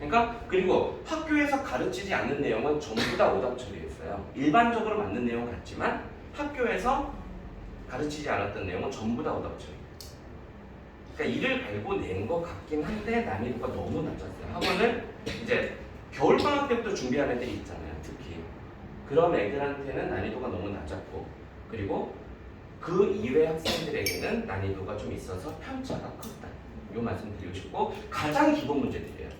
그러니까 그리고 학교에서 가르치지 않는 내용은 전부 다 오답 처리했어요. 일반적으로 맞는 내용 같지만 학교에서 가르치지 않았던 내용은 전부 다 오답 처리. 그러니까 이를 갈고 낸 것 같긴 한데 난이도가 너무 낮았어요. 학원을 이제 겨울방학 때부터 준비하는 애들이 있잖아요. 특히 그런 애들한테는 난이도가 너무 낮았고 그리고 그 이외 학생들에게는 난이도가 좀 있어서 편차가 컸다. 이 말씀 드리고 싶고 가장 기본 문제들이에요.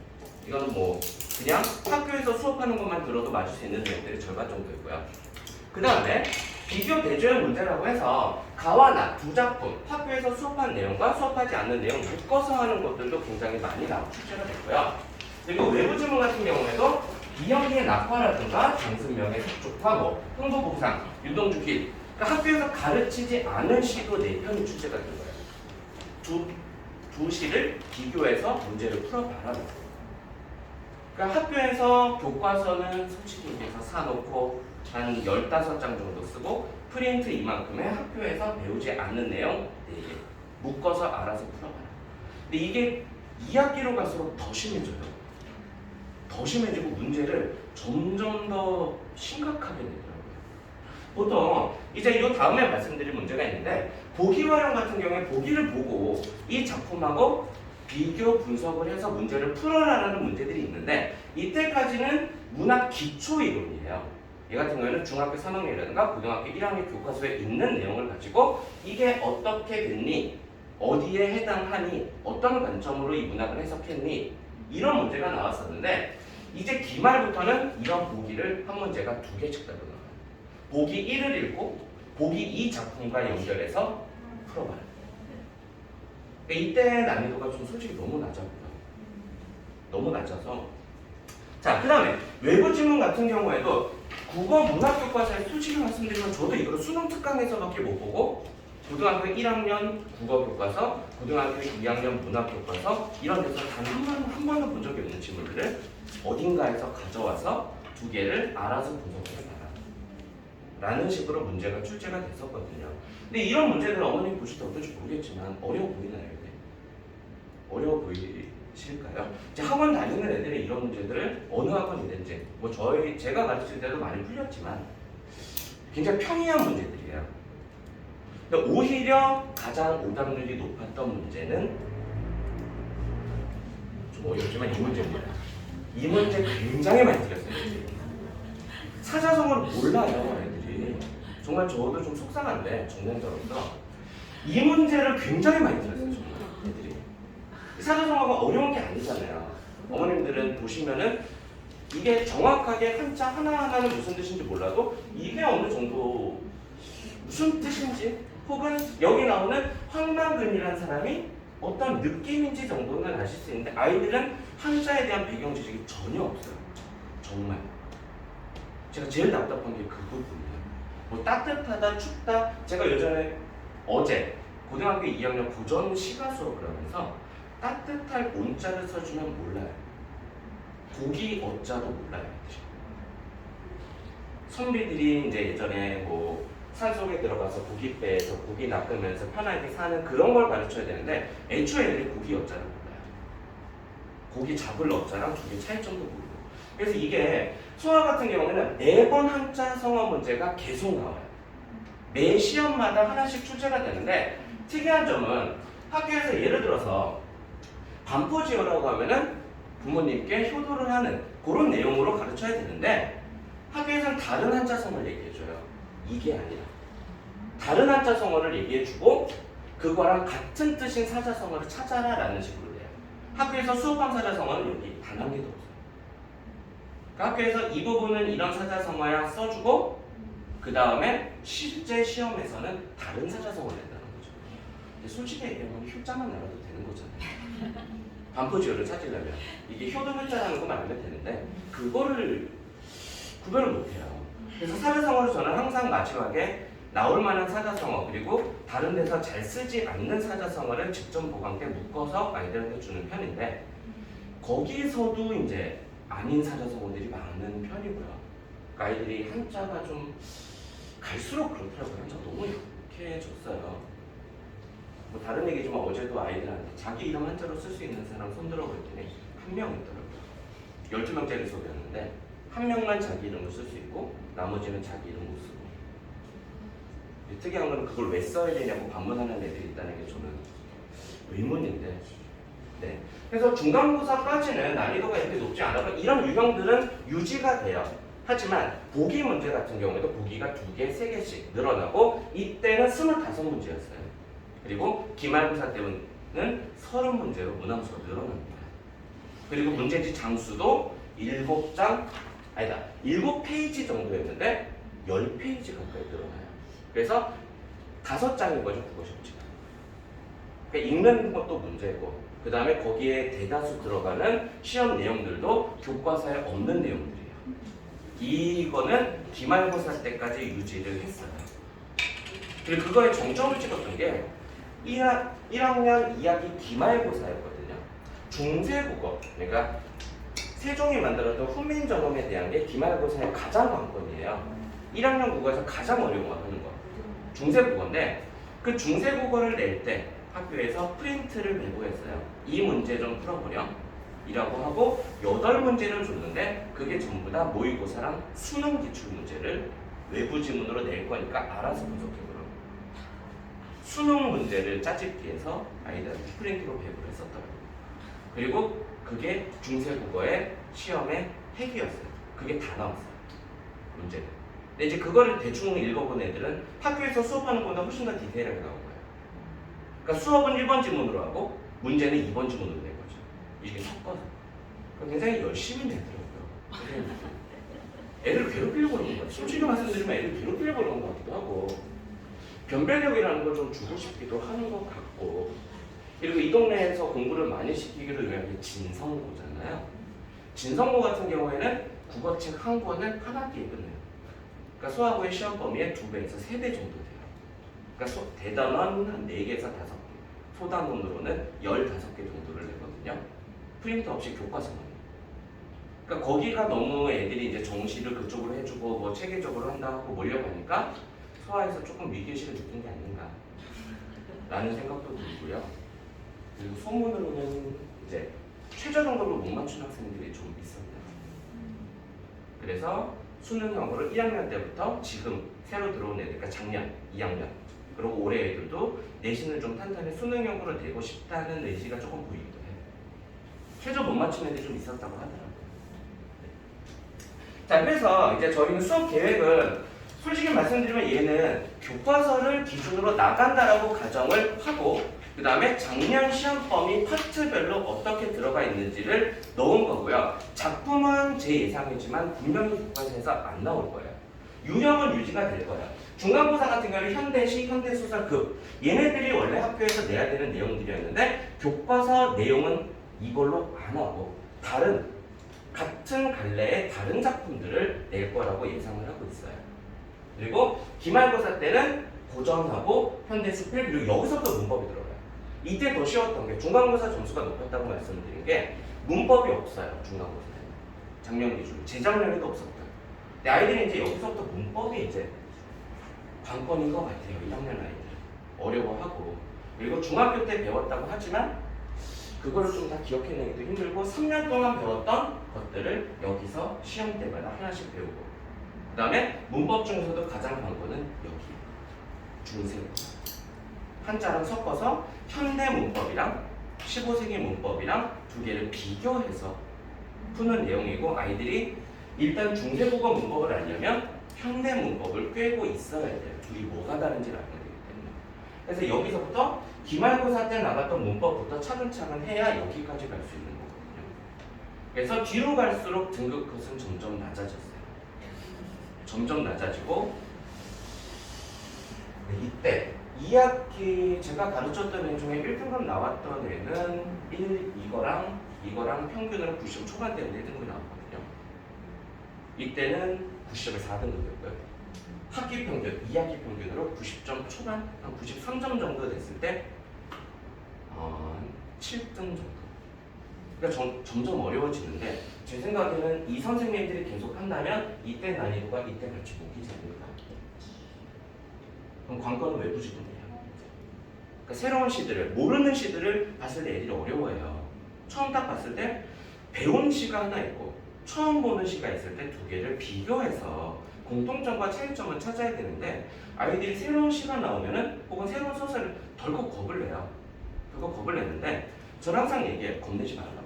이거는 뭐 그냥 학교에서 수업하는 것만 들어도 맞을 수 있는 내용들이 절반 정도이고요. 그 다음에 비교 대조형 문제라고 해서 가와 나 두 작품 학교에서 수업한 내용과 수업하지 않는 내용 묶어서 하는 것들도 굉장히 많이 출제가 됐고요. 그리고 외부 지문 같은 경우에도 이영기의 낙화라든가 장승명의 석조파, 뭐 흥보복상, 유동주기 그러니까 학교에서 가르치지 않은 시도 4편이 출제가 된 거예요. 두 시를 비교해서 문제를 풀어봐라. 그러니까 학교에서 교과서는 솔직히 얘기해서 사놓고 한 15장 정도 쓰고 프린트 이만큼에 학교에서 배우지 않는 내용 4개 묶어서 알아서 풀어봐라. 근데 이게 2학기로 갈수록 더 심해져요. 더 심해지고 문제를 점점 더 심각하게 내더라고요. 보통 이제 이 다음에 말씀드릴 문제가 있는데 보기 활용 같은 경우에 보기를 보고 이 작품하고 비교 분석을 해서 문제를 풀어라라는 문제들이 있는데 이때까지는 문학 기초 이론이에요. 얘 같은 경우에는 중학교 3학년이라든가 고등학교 1학년 교과서에 있는 내용을 가지고 이게 어떻게 됐니? 어디에 해당하니? 어떤 관점으로 이 문학을 해석했니? 이런 문제가 나왔었는데 이제 기말부터는 이런 보기를 한 문제가 2개씩 따로 나와요. 보기 1을 읽고 보기 2 작품과 연결해서 풀어봐요. 이때 난이도가 좀 솔직히 너무 낮아요. 너무 낮아서 자, 그 다음에 외부 지문 같은 경우에도 국어 문학 교과서에 솔직히 말씀드리면 저도 이걸 수능 특강에서밖에 못 보고 고등학교 1학년 국어 교과서, 고등학교 2학년 문학 교과서 이런 데서 단 한 번도 본 적이 없는 지문들을 어딘가에서 가져와서 2개를 알아서 분석해봐라 라는 식으로 문제가 출제가 됐었거든요. 근데 이런 문제들은 어머님 보실 때 어떨지 모르겠지만 어려워 보이나요? 이게? 어려워 보이실까요? 이제 학원 다니는 애들이 이런 문제들을 어느 학원이든지 뭐 제가 가르칠 때도 많이 풀렸지만 굉장히 평이한 문제들이에요. 근데 오히려 가장 오답률이 높았던 문제는 좀 어렵지만 이 문제입니다. 이 문제 굉장히 많이 틀렸어요. 사자성어를 몰라요 애들이. 정말 저도 좀 속상한데 정년자로서 이 문제를 굉장히 많이 틀렸어요. 정말 애들이. 사자성어가 어려운 게 아니잖아요. 어머님들은 보시면은 이게 정확하게 한자 하나하나는 무슨 뜻인지 몰라도 이게 어느 정도 무슨 뜻인지 혹은 여기 나오는 황만근이라는 사람이 어떤 느낌인지 정도는 아실 수 있는데 아이들은 한자에 대한 배경 지식이 전혀 없어요. 정말. 제가 제일 답답한 게 그 부분이에요. 뭐 따뜻하다, 춥다. 제가 예전에 어제 고등학교 2학년 고전 시가 수업을 하면서 따뜻할 온자를 써주면 몰라요. 고기 어자도 몰라요. 선비들이 이제 예전에 뭐 산속에 들어가서 고기 빼서 고기 낚으면서 편하게 사는 그런 걸 가르쳐야 되는데 애초에 애들이 고기 어자를 몰라요. 고기 잡을 어자랑 두 개 차이점도 모르고. 그래서 이게 수학 같은 경우에는 매번 한자 성어 문제가 계속 나와요. 매 시험마다 하나씩 출제가 되는데 특이한 점은 학교에서 예를 들어서 반포지어라고 하면은 부모님께 효도를 하는 그런 내용으로 가르쳐야 되는데 학교에서는 다른 한자성어를 얘기해줘요. 이게 아니라 다른 한자성어를 얘기해주고 그거랑 같은 뜻인 사자성어를 찾아라 라는 식으로 돼요. 학교에서 수업한 사자성어는 여기 단 한 개도 없어요. 그러니까 학교에서 이 부분은 이런 사자성어야 써주고 그 다음에 실제 시험에서는 다른 사자성어를 낸다는 거죠. 근데 솔직히 얘기하면 효자만 나와도 되는 거잖아요. 반포지어를 찾으려면 이게 효도효자라는 것만 알면 되는데 그거를 구별을 못해요. 그래서 사자성어를 저는 항상 마지막에 나올 만한 사자성어 그리고 다른 데서 잘 쓰지 않는 사자성어를 직접 보강때 묶어서 아이들한테 주는 편인데 거기서도 이제 아닌 사자성어들이 많은 편이고요. 그러니까 아이들이 한자가 좀 갈수록 그렇더라고요. 한자가 너무 약해졌어요. 뭐 다른 얘기지만 어제도 아이들한테 자기 이름 한자로 쓸 수 있는 사람 손들어 볼때는 한 명 있더라고요. 12명짜리 수업이었는데 한 명만 자기 이름을 쓸 수 있고 나머지는 자기 이름 못 쓰고. 특이한 건 그걸 왜 써야 되냐고 반문하는 애들이 있다는 게 저는 의문인데. 네. 그래서 중간고사까지는 난이도가 이렇게 높지 않아도 이런 유형들은 유지가 돼요. 하지만 보기 문제 같은 경우에도 보기가 2개, 3개씩 늘어나고 이때는 25문제였어요. 그리고 기말고사 때는 30문제로 문항수가 늘어납니다. 그리고 문제지 장수도 7페이지 정도였는데 10페이지 가까이 늘어나요. 그래서 5장인 거죠, 국어 시험지가. 그러니까 읽는 것도 문제고 그 다음에 거기에 대다수 들어가는 시험 내용들도 교과서에 없는 내용들이에요. 이거는 기말고사 때까지 유지를 했어요. 그리고 그거에 정점을 찍었던 게 1학년 2학기 기말고사였거든요. 중세국어, 그러니까 세종이 만들었던 훈민정음에 대한 게 기말고사의 가장 관건이에요. 1학년 국어에서 가장 어려워하는 거. 중세국어인데 그 중세국어를 낼 때 학교에서 프린트를 내보했어요. 이 문제 좀 풀어보렴 이라고 하고 8문제를 줬는데 그게 전부 다 모의고사랑 수능 기출 문제를 외부 지문으로 낼 거니까 알아서 분석해보렴. 수능 문제를 짜집기해서 아이들한테 프린트로 배부를 했었더라고요. 그리고 그게 중세국어의 시험의 핵이었어요. 그게 다 나왔어요. 문제는. 근데 이제 그거를 대충 읽어본 애들은 학교에서 수업하는 것보다 훨씬 더 디테일하게 나온 거예요. 그러니까 수업은 1번 지문으로 하고 문제는 2번 지문으로 낸 거죠. 이게 섞어서. 굉장히 열심히 내더라고요. 애를 괴롭히려고 그러는 거예요. 솔직히 말씀드리면 애를 괴롭히려고 그러는 것 같기도 하고 변별력이라는 걸 좀 주고 싶기도 하는 것 같고 그리고 이 동네에서 공부를 많이 시키기로 유명한 게 진성고잖아요. 진성고 같은 경우에는 국어책 한 권을 한 학기에 끝내요. 그러니까 수학고의 시험 범위의 2배에서 3배 정도 돼요. 그러니까 대단원 한 4개에서 5개, 소단원으로는 15개 정도를 내거든요. 프린터 없이 교과서만. 그러니까 거기가 너무 애들이 이제 정시를 그쪽으로 해주고 뭐 체계적으로 한다 하고 몰려가니까 소아에서 조금 위기의식을 느낀 게 아닌가 라는 생각도 들고요. 그리고 소문으로는 이제 최저 정도로 못 맞춘 학생들이 좀 있었네요. 그래서 수능형으로 1학년 때부터 지금 새로 들어온 애들, 그러니까 작년 2학년 그리고 올해 애들도 내신을 좀 탄탄히 수능형으로 내고 싶다는 의지가 조금 보이기도 해요. 최저 못 맞춘 애들이 좀 있었다고 하더라고요. 자, 그래서 이제 저희는 수업 계획은 솔직히 말씀드리면 얘는 교과서를 기준으로 나간다라고 가정을 하고 그 다음에 작년 시험 범위 파트별로 어떻게 들어가 있는지를 넣은 거고요. 작품은 제 예상이지만 분명히 교과서에서 안 나올 거예요. 유형은 유지가 될 거예요. 중간고사 같은 경우는 현대시, 현대소설, 급 얘네들이 원래 학교에서 내야 되는 내용들이었는데 교과서 내용은 이걸로 안 하고 다른 같은 갈래의 다른 작품들을 낼 거라고 예상을 하고 있어요. 그리고 기말고사 때는 고전하고 현대스펠 그리고 여기서부터 문법이 들어가요. 이때 더 쉬웠던 게 중간고사 점수가 높았다고 말씀을 드린 게 문법이 없어요. 중간고사에 작년 기준 재작년에도 없었고요. 근데 아이들이 이제 여기서부터 문법이 이제 관건인 것 같아요. 1학년 아이들 어려워하고 그리고 중학교 때 배웠다고 하지만 그거를 좀 다 기억해내기도 힘들고 3년 동안 배웠던 것들을 여기서 시험 때마다 하나씩 배우고 그 다음에 문법 중에서도 가장 관건은 여기 중세국어 한자랑 섞어서 현대 문법이랑 15세기 문법이랑 두 개를 비교해서 푸는 내용이고 아이들이 일단 중세국어 문법을 알려면 현대 문법을 꿰고 있어야 돼요. 둘이 뭐가 다른지를 알아야 되기 때문에. 그래서 여기서부터 기말고사 때 나갔던 문법부터 차근차근 해야 여기까지 갈 수 있는 거거든요. 그래서 뒤로 갈수록 등급 컷은 점점 낮아졌어요. 점점 낮아지고 이때 2학기 제가 가르쳤던 애 중에 1등급 나왔던 애는 이거랑 평균으로 90 초반대인데 1등급이 나왔거든요. 이때는 90점에 4등급이었고요. 학기 평균, 2학기 평균으로 90점 초반, 한 93점 정도 됐을 때 7등 정도. 그러니까 점점 어려워지는데 제 생각에는 이 선생님들이 계속 한다면 이때 난이도가 이때 같이 높이지 않을까. 그럼 관건은 외부 지문이에요. 그러니까 새로운 시들을 모르는 시들을 봤을 때 애들이 어려워해요. 처음 딱 봤을 때 배운 시가 하나 있고 처음 보는 시가 있을 때 두 개를 비교해서 공통점과 차이점을 찾아야 되는데 아이들이 새로운 시가 나오면은 혹은 새로운 소설을 덜컥 겁을 내요. 덜컥 겁을 내는데 저는 항상 얘기해요. 겁내지 말라고.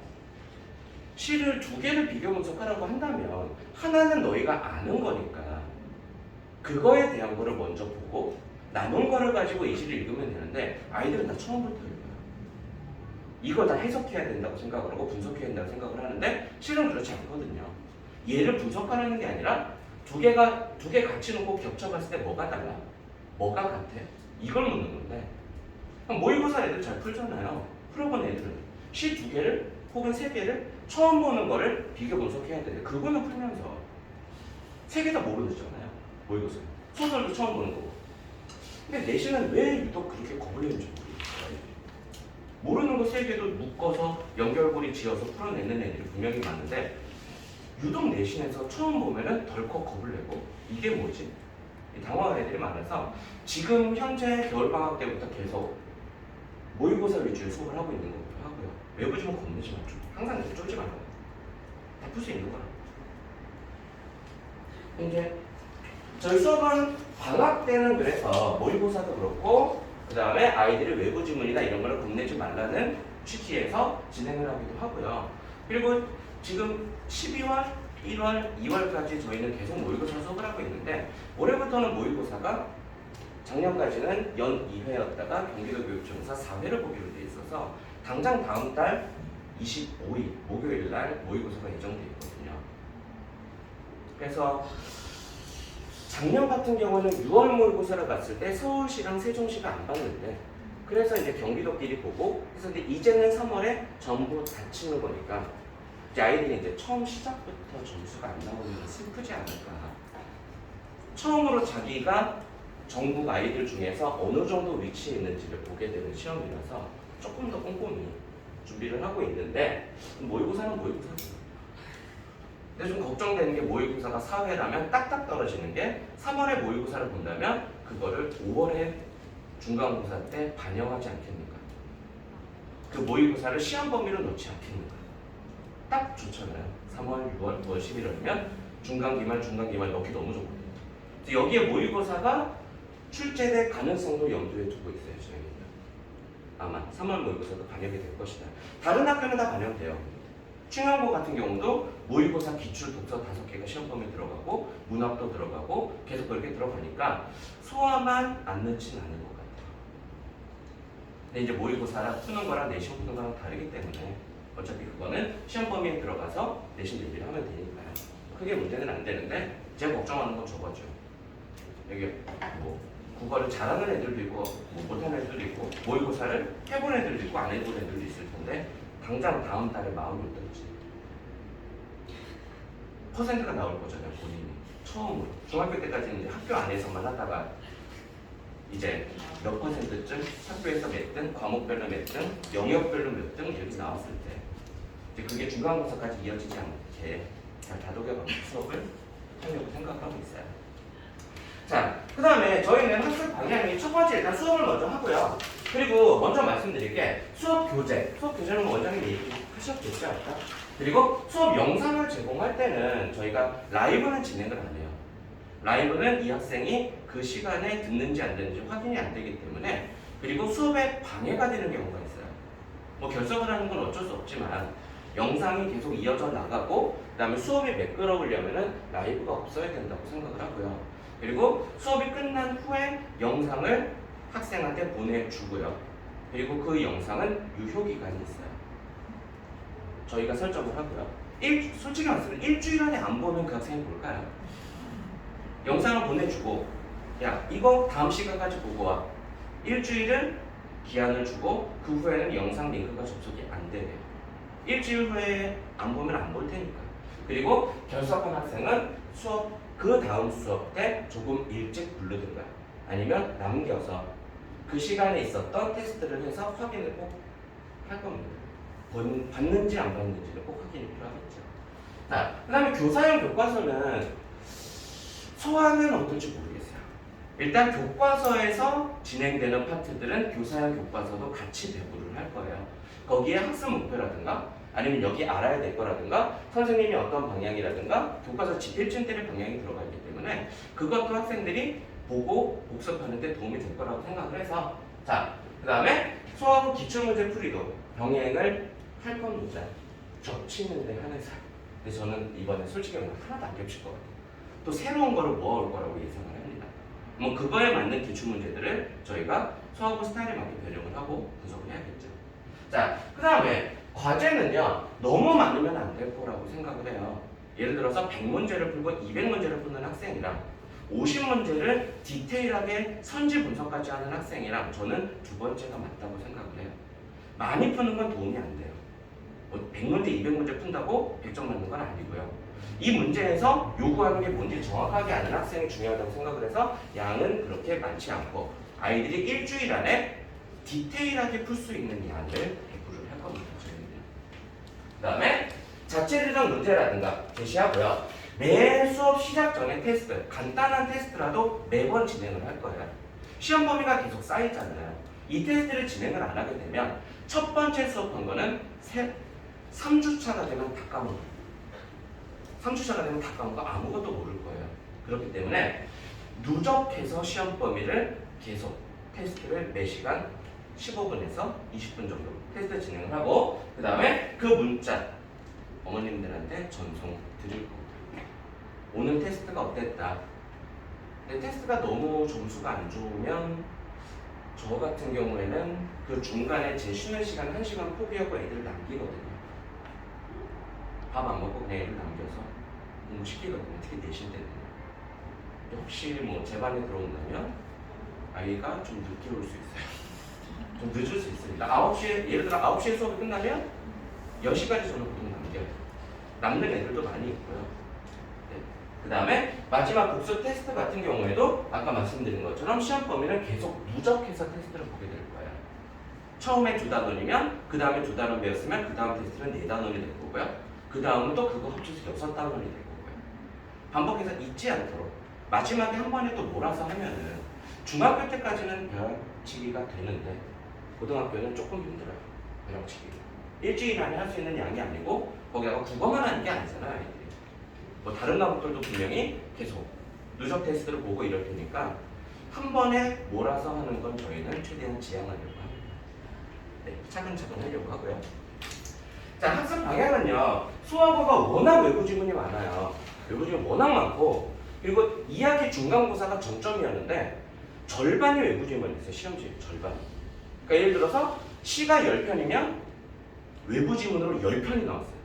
시를 두 개를 비교 분석하라고 한다면 하나는 너희가 아는 거니까 그거에 대한 거를 먼저 보고 남은 거를 가지고 이 시를 읽으면 되는데 아이들은 다 처음부터 읽어요. 이걸 다 해석해야 된다고 생각을 하고 분석해야 된다고 생각을 하는데 실은 그렇지 않거든요. 얘를 분석하는 게 아니라 두 개 같이 놓고 겹쳐봤을 때 뭐가 달라? 뭐가 같아? 이걸 묻는 건데 모의고사 애들 잘 풀잖아요. 풀어본 애들은 시 두 개를 혹은 세 개를 처음 보는 거를 비교 분석해야 되는데 그거는 풀면서 세 개 다 모르잖아요. 모의고사 소설도 처음 보는 거고. 근데 내신은 왜 유독 그렇게 겁을 내는지 모르겠어요. 모르는 거 세 개도 묶어서 연결고리 지어서 풀어내는 애들이 분명히 많은데 유독 내신에서 처음 보면은 덜컥 겁을 내고 이게 뭐지? 당황한 애들이 많아서 지금 현재 겨울방학 때부터 계속 모의고사 위주의 수업을 하고 있는 거기도 하고요. 외부 지문 겁내지 말죠. 항상 이렇게 쫄지 말고 다 풀 수 있는 거라. 이제 저희 수업은 방학 때는 그래서 모의고사도 그렇고 그 다음에 아이들이 외부 지문이나 이런 거를 겁내지 말라는 취지에서 진행을 하기도 하고요. 그리고 지금 12월, 1월, 2월까지 저희는 계속 모의고사 수업을 하고 있는데 올해부터는 모의고사가 작년까지는 연 2회였다가 경기도교육청에서 4회를 보기로 돼 있어서 당장 다음 달 25일 목요일 날 모의고사가 예정돼 있거든요. 그래서 작년 같은 경우는 6월 모의고사를 봤을 때 서울시랑 세종시가 안 봤는데 그래서 이제 경기도끼리 보고 그래서 근데 이제는 3월에 전부 다 치는 거니까 이제 아이들이 이제 처음 시작부터 점수가 안 나오면 슬프지 않을까. 처음으로 자기가 전국 아이들 중에서 어느 정도 위치에 있는지를 보게 되는 시험이라서 조금 더 꼼꼼히 준비를 하고 있는데 모의고사는 모의고사죠. 근데 좀 걱정되는 게 모의고사가 4회라면 딱딱 떨어지는 게 3월에 모의고사를 본다면 그거를 5월에 중간고사 때 반영하지 않겠는가. 그 모의고사를 시험 범위로 놓지 않겠는가. 딱 좋잖아요. 3월, 6월, 9월, 11월이면 중간기말 넣기 너무 좋거든요. 그래서 여기에 모의고사가 출제될 가능성도 염두에 두고 있어요. 저희는. 아마 3월 모의고사도 반영이 될 것이다. 다른 학교는 다 반영돼요. 충영고 같은 경우도 모의고사 기출 독서 5개가 시험 범위에 들어가고 문학도 들어가고 계속 그렇게 들어가니까 소화만 안 넣진 않은 것 같아요. 근데 이제 모의고사랑 푸는 거랑 내신 푸는 거랑 다르기 때문에 어차피 그거는 시험 범위에 들어가서 내신 대비를 하면 되니까요. 크게 문제는 안 되는데 제가 걱정하는 건 저거죠. 여기 뭐 국어를 잘하는 애들도 있고 뭐 못하는 애들도 있고 모의고사를 해본 애들도 있고 안 해본 애들도 있을 텐데 당장 다음 달에 마음이 어떨지 퍼센트가 나올 거잖아요. 본인이 처음으로 중학교 때까지는 이제 학교 안에서만 하다가 이제 몇 퍼센트쯤 학교에서 몇 등, 과목별로 몇 등, 영역별로 몇 등 이렇게 나왔을 때 이제 그게 중간고사까지 이어지지 않게 잘 다독여가면서 수업을 하려고 생각하고 있어요. 자, 그 다음에 저희는 학습 방향이 첫 번째 일단 수업을 먼저 하고요. 그리고 먼저 말씀드릴 게 수업 교재는 원장님 얘기하셨겠죠? 아까? 그리고 수업 영상을 제공할 때는 저희가 라이브는 진행을 안 해요. 라이브는 이 학생이 그 시간에 듣는지 안 듣는지 확인이 안 되기 때문에 그리고 수업에 방해가 되는 경우가 있어요. 뭐 결석을 하는 건 어쩔 수 없지만 영상이 계속 이어져 나가고 그 다음에 수업이 매끄러우려면 라이브가 없어야 된다고 생각을 하고요. 그리고 수업이 끝난 후에 영상을 학생한테 보내주고요. 그리고 그 영상은 유효기간이 있어요. 저희가 설정을 하고요. 솔직히 말씀드리면 일주일 안에 안 보면 그 학생이 볼까요? 영상을 보내주고 야 이거 다음 시간까지 보고 와. 일주일은 기한을 주고 그 후에는 영상 링크가 접속이 안 되네요. 일주일 후에 안 보면 안 볼 테니까. 그리고 결석한 학생은 그 다음 수업 때 조금 일찍 부르든가 아니면 남겨서 그 시간에 있었던 테스트를 해서 확인을 꼭 할 겁니다. 받는지 안 받는지는 꼭 확인이 필요하겠죠. 자, 그 다음에 교사용 교과서는 소화는 어떨지 모르겠어요. 일단 교과서에서 진행되는 파트들은 교사용 교과서도 같이 배부를 할 거예요. 거기에 학습 목표라든가 아니면 여기 알아야 될 거라든가 선생님이 어떤 방향이라든가 교과서 집필진 때릴 방향이 들어가 있기 때문에 그것도 학생들이 보고 복습하는 데 도움이 될 거라고 생각을 해서 자, 그 다음에 수학 기출문제 풀이도 병행을 할 겁니다. 겹치는 데 한해서. 근데 저는 이번에 솔직히 말하면 하나도 안 겹칠 것 같아요. 또 새로운 거를 모아올 거라고 예상을 합니다. 뭐 그거에 맞는 기출문제들을 저희가 수학부 스타일에 맞게 변형을 하고 분석을 해야겠죠. 자, 그 다음에 과제는요 너무 많으면 안 될 거라고 생각을 해요. 예를 들어서 100문제를 풀고 200문제를 푸는 학생이랑 50문제를 디테일하게 선지 분석까지 하는 학생이랑 저는 두 번째가 맞다고 생각을 해요. 많이 푸는 건 도움이 안 돼요. 뭐 100문제, 200문제 푼다고 100점 맞는 건 아니고요. 이 문제에서 요구하는 게 뭔지 정확하게 아는 학생이 중요하다고 생각을 해서 양은 그렇게 많지 않고 아이들이 일주일 안에 디테일하게 풀 수 있는 양을 배부를 할 겁니다. 그 다음에 자체지정 문제라든가 제시하고요. 매 수업 시작 전에 테스트, 간단한 테스트라도 매번 진행을 할 거예요. 시험 범위가 계속 쌓이잖아요. 이 테스트를 진행을 안 하게 되면 첫 번째 수업한 거는 3주차가 되면 다 까먹어요. 3주차가 되면 다 까먹고 아무것도 모를 거예요. 그렇기 때문에 누적해서 시험 범위를 계속 테스트를 매 시간 15분에서 20분 정도 테스트 진행을 하고 그 다음에 그 문자 어머님들한테 전송 드릴 겁니다. 오늘 테스트가 어땠다. 근데 테스트가 너무 점수가 안 좋으면 저 같은 경우에는 그 중간에 제 쉬는 시간 1시간 포기하고 애들 남기거든요. 밥 안 먹고 그냥 애들 남겨서 공부시키거든요. 특히 내실 때는. 혹시 뭐 제 반에 들어온다면 아이가 좀 늦게 올 수 있어요. 좀 늦을 수 있습니다. 9시에, 예를 들어 9시에 수업이 끝나면 10시까지 저는 보통 남겨요. 남는 애들도 많이 있고요. 네. 그 다음에 마지막 복수 테스트 같은 경우에도 아까 말씀드린 것처럼 시험 범위는 계속 누적해서 테스트를 보게 될 거예요. 처음에 2단원이면 그 다음에 2단원 배웠으면 그 다음 테스트는 4단원이 될 거고요. 그 다음은 또 그거 합쳐서 6단원이 될 거고요. 반복해서 잊지 않도록 마지막에 한 번에 또 몰아서 하면은 중학교 때까지는 벼락치기가 되는데 고등학교는 조금 힘들어요. 벼락치기. 일주일 안에 할 수 있는 양이 아니고 거기다가 국어만 하는 게 아니잖아요. 아이들이. 뭐 다른 과목들도 분명히 계속 누적 테스트를 보고 이럴 테니까 한 번에 몰아서 하는 건 저희는 최대한 지양하려고 합니다. 네, 차근차근 하려고 하고요. 자, 학습 방향은요. 수학어가 워낙 외부 지문이 많아요. 외부 지문 워낙 많고 그리고 이야기 중간고사가 정점이었는데 절반이 외부 지문이 있어요. 시험지 절반. 그러니까 예를 들어서 시가 10편이면 외부 지문으로 10편이 나왔어요.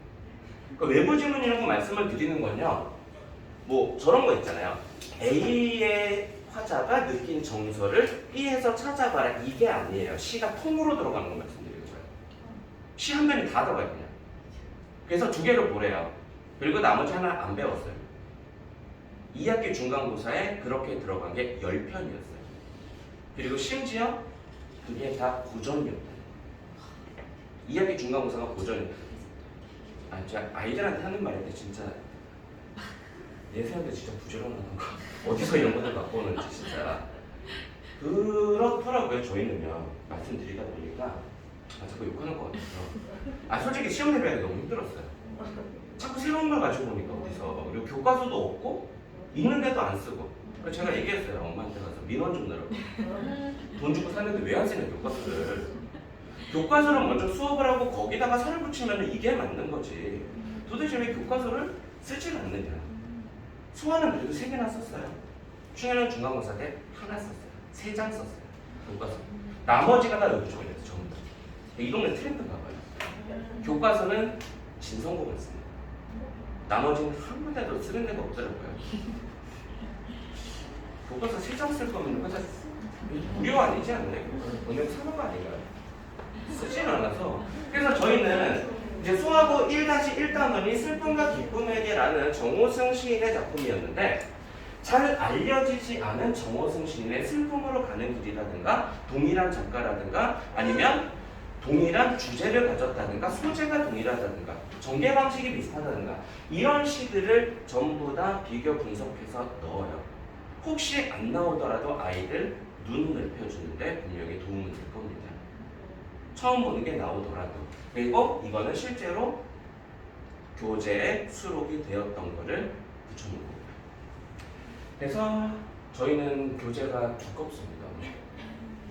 그러니까 외부 지문이라고 말씀을 드리는 건요. 뭐 저런 거 있잖아요. A의 화자가 느낀 정서를 B에서 찾아봐라. 이게 아니에요. 시가 통으로 들어가는 거 말씀드리는 거예요. 시 한 편이 다 들어가요. 그냥. 그래서 2개를 보래요. 그리고 나머지 하나 안 배웠어요. 2학기 중간고사에 그렇게 들어간 게 10편이었어요. 그리고 심지어 그게 다 고전이었다. 2학기 중간고사가 고전이었다. 아, 제가 아이들한테 하는 말인데 진짜 내세한테 진짜 부지런한 거 어디서 이런 것들 갖고 오는지 진짜 그렇더라고요. 저희는요. 말씀드리다 보니까 자꾸 욕하는 것 같아서 솔직히 시험 대비하기 너무 힘들었어요. 자꾸 새로운 걸 가지고 오니까 어디서 그리고 교과서도 없고 있는데도 안 쓰고 그래서 제가 얘기했어요. 엄마한테 가서 민원 좀 내라고. 돈 주고 샀는데 왜 안 쓰냐 교과서를. 교과서를 먼저 수업을 하고 거기다가 살을 붙이면 이게 맞는 거지. 도대체 왜 교과서를 쓰질 않느냐. 수화는 그래도 3개나 썼어요. 충현은 중간고사 때 하나 썼어요. 3장 썼어요. 교과서. 나머지가 다 외부적이래요. 전부 다. 이 동네 트렌드인가 봐요. 교과서는 진성공을 씁니다. 나머지는 한 군데도 쓰는 데가 없더라고요. 교과서 3장 쓸 거면 그거 무료 아니지 않나요? 오늘 사는 거 아닌가요? 쓰진 않아서. 그래서 저희는 이제 수학어 1-1단원이 슬픔과 기쁨에게라는 정호승 시인의 작품이었는데 잘 알려지지 않은 정호승 시인의 슬픔으로 가는 길이라든가 동일한 작가라든가 아니면 동일한 주제를 가졌다든가 소재가 동일하다든가 전개 방식이 비슷하다든가 이런 시들을 전부 다 비교 분석해서 넣어요. 혹시 안 나오더라도 아이들 눈 넓혀주는데 분명히 도움이 될 겁니다. 처음 보는 게 나오더라도. 그리고 이거는 실제로 교재에 수록이 되었던 거를 붙여놓은 겁니다. 그래서 저희는 교재가 두껍습니다.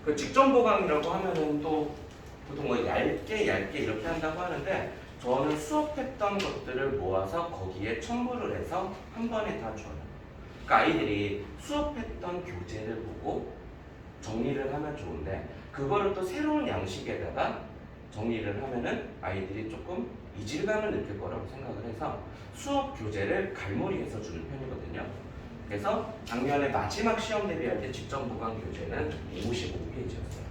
그 직전 보강이라고 하면은 또 보통 뭐 얇게 이렇게 한다고 하는데 저는 수업했던 것들을 모아서 거기에 첨부를 해서 한 번에 다 줘요. 그러니까 아이들이 수업했던 교재를 보고 정리를 하면 좋은데 그거를 또 새로운 양식에다가 정리를 하면은 아이들이 조금 이질감을 느낄 거라고 생각을 해서 수업 교재를 갈무리해서 주는 편이거든요. 그래서 작년에 마지막 시험 대비할 때 직전 보강 교재는 55페이지였어요.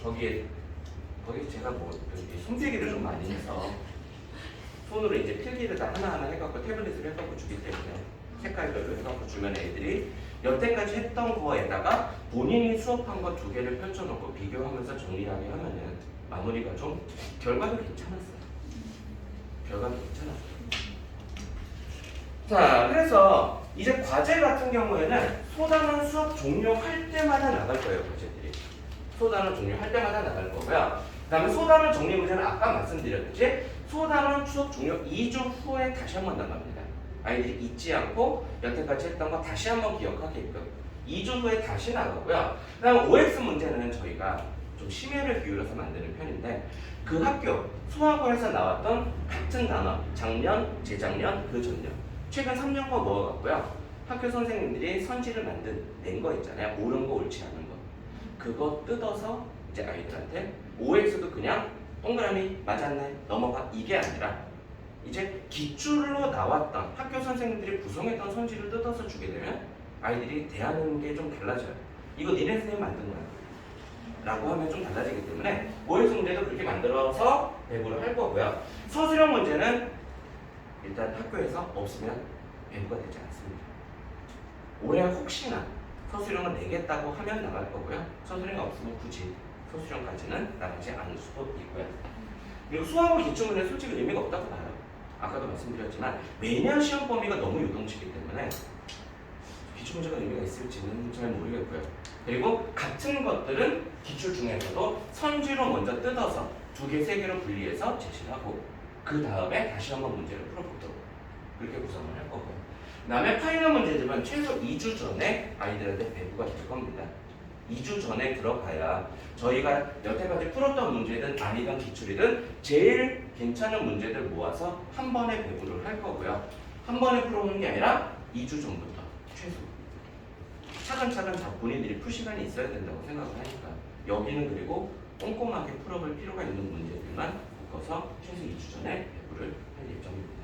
거기 제가 뭐 손필기를 좀 많이 해서 손으로 이제 필기를 다 하나하나 해갖고 태블릿을 해갖고 주기 때문에 색깔별로 해갖고 주면 애들이 여태까지 했던 거에다가 본인이 수업한 거 2개를 펼쳐놓고 비교하면서 정리하게 하면은 마무리가 좀 결과도 괜찮았어요. 자, 그래서 이제 과제 같은 경우에는 소단원 수업 종료할 때마다 나갈 거예요. 과제들이. 소단원 종료할 때마다 나갈 거고요. 그 다음에 소단원 정리 문제는 아까 말씀드렸듯이 소단원 수업 종료 2주 후에 다시 한번 나갑니다. 아이들이 잊지 않고 여태까지 했던 거 다시 한번 기억하게끔 2주 후에 다시 나가고요. 그다음 OX 문제는 저희가 좀 심혈을 기울여서 만드는 편인데 그 학교 수학원에서 나왔던 같은 단어 작년, 재작년, 그 전년 최근 3년 거 모아갖고요. 학교 선생님들이 선지를 낸 거 있잖아요. 옳은 거 옳지 않은 거 그거 뜯어서 이제 아이들한테 OX도 그냥 동그라미 맞았네 넘어가 이게 아니라 이제 기출로 나왔던 학교 선생님들이 구성했던 선지를 뜯어서 주게 되면 아이들이 대하는 게 좀 달라져요. 이거 니네 선생님 만든 거야 라고 하면 좀 달라지기 때문에 OX 문제도 그렇게 만들어서 배부를 할 거고요. 서술형 문제는 일단 학교에서 없으면 배부가 되지 않습니다. 올해 혹시나 서술형을 내겠다고 하면 나갈 거고요. 서술형이 없으면 굳이 서술형까지는 나가지 않을 수도 있고요. 그리고 수학과 기출문제 솔직히 의미가 없다고 봐요. 아까도 말씀드렸지만 매년 시험 범위가 너무 요동치기 때문에 기출문제가 의미가 있을지는 잘 모르겠고요. 그리고 같은 것들은 기출 중에서도 선지로 먼저 뜯어서 2개, 3개로 분리해서 제시를 하고 그 다음에 다시 한번 문제를 풀어보도록 그렇게 구성을 할 거고요. 그 다음에 파이널 문제들은 최소 2주 전에 아이들한테 배부가 될 겁니다. 2주 전에 들어가야 저희가 여태까지 풀었던 문제든 아니든 기출이든 제일 괜찮은 문제들 모아서 한 번에 배부를 할 거고요. 한 번에 풀어오는 게 아니라 2주 전부터 최소 차근차근 본인들이 풀 시간이 있어야 된다고 생각을 하니까 여기는 그리고 꼼꼼하게 풀어볼 필요가 있는 문제들만 묶어서 최소 2주 전에 배부를 할 예정입니다.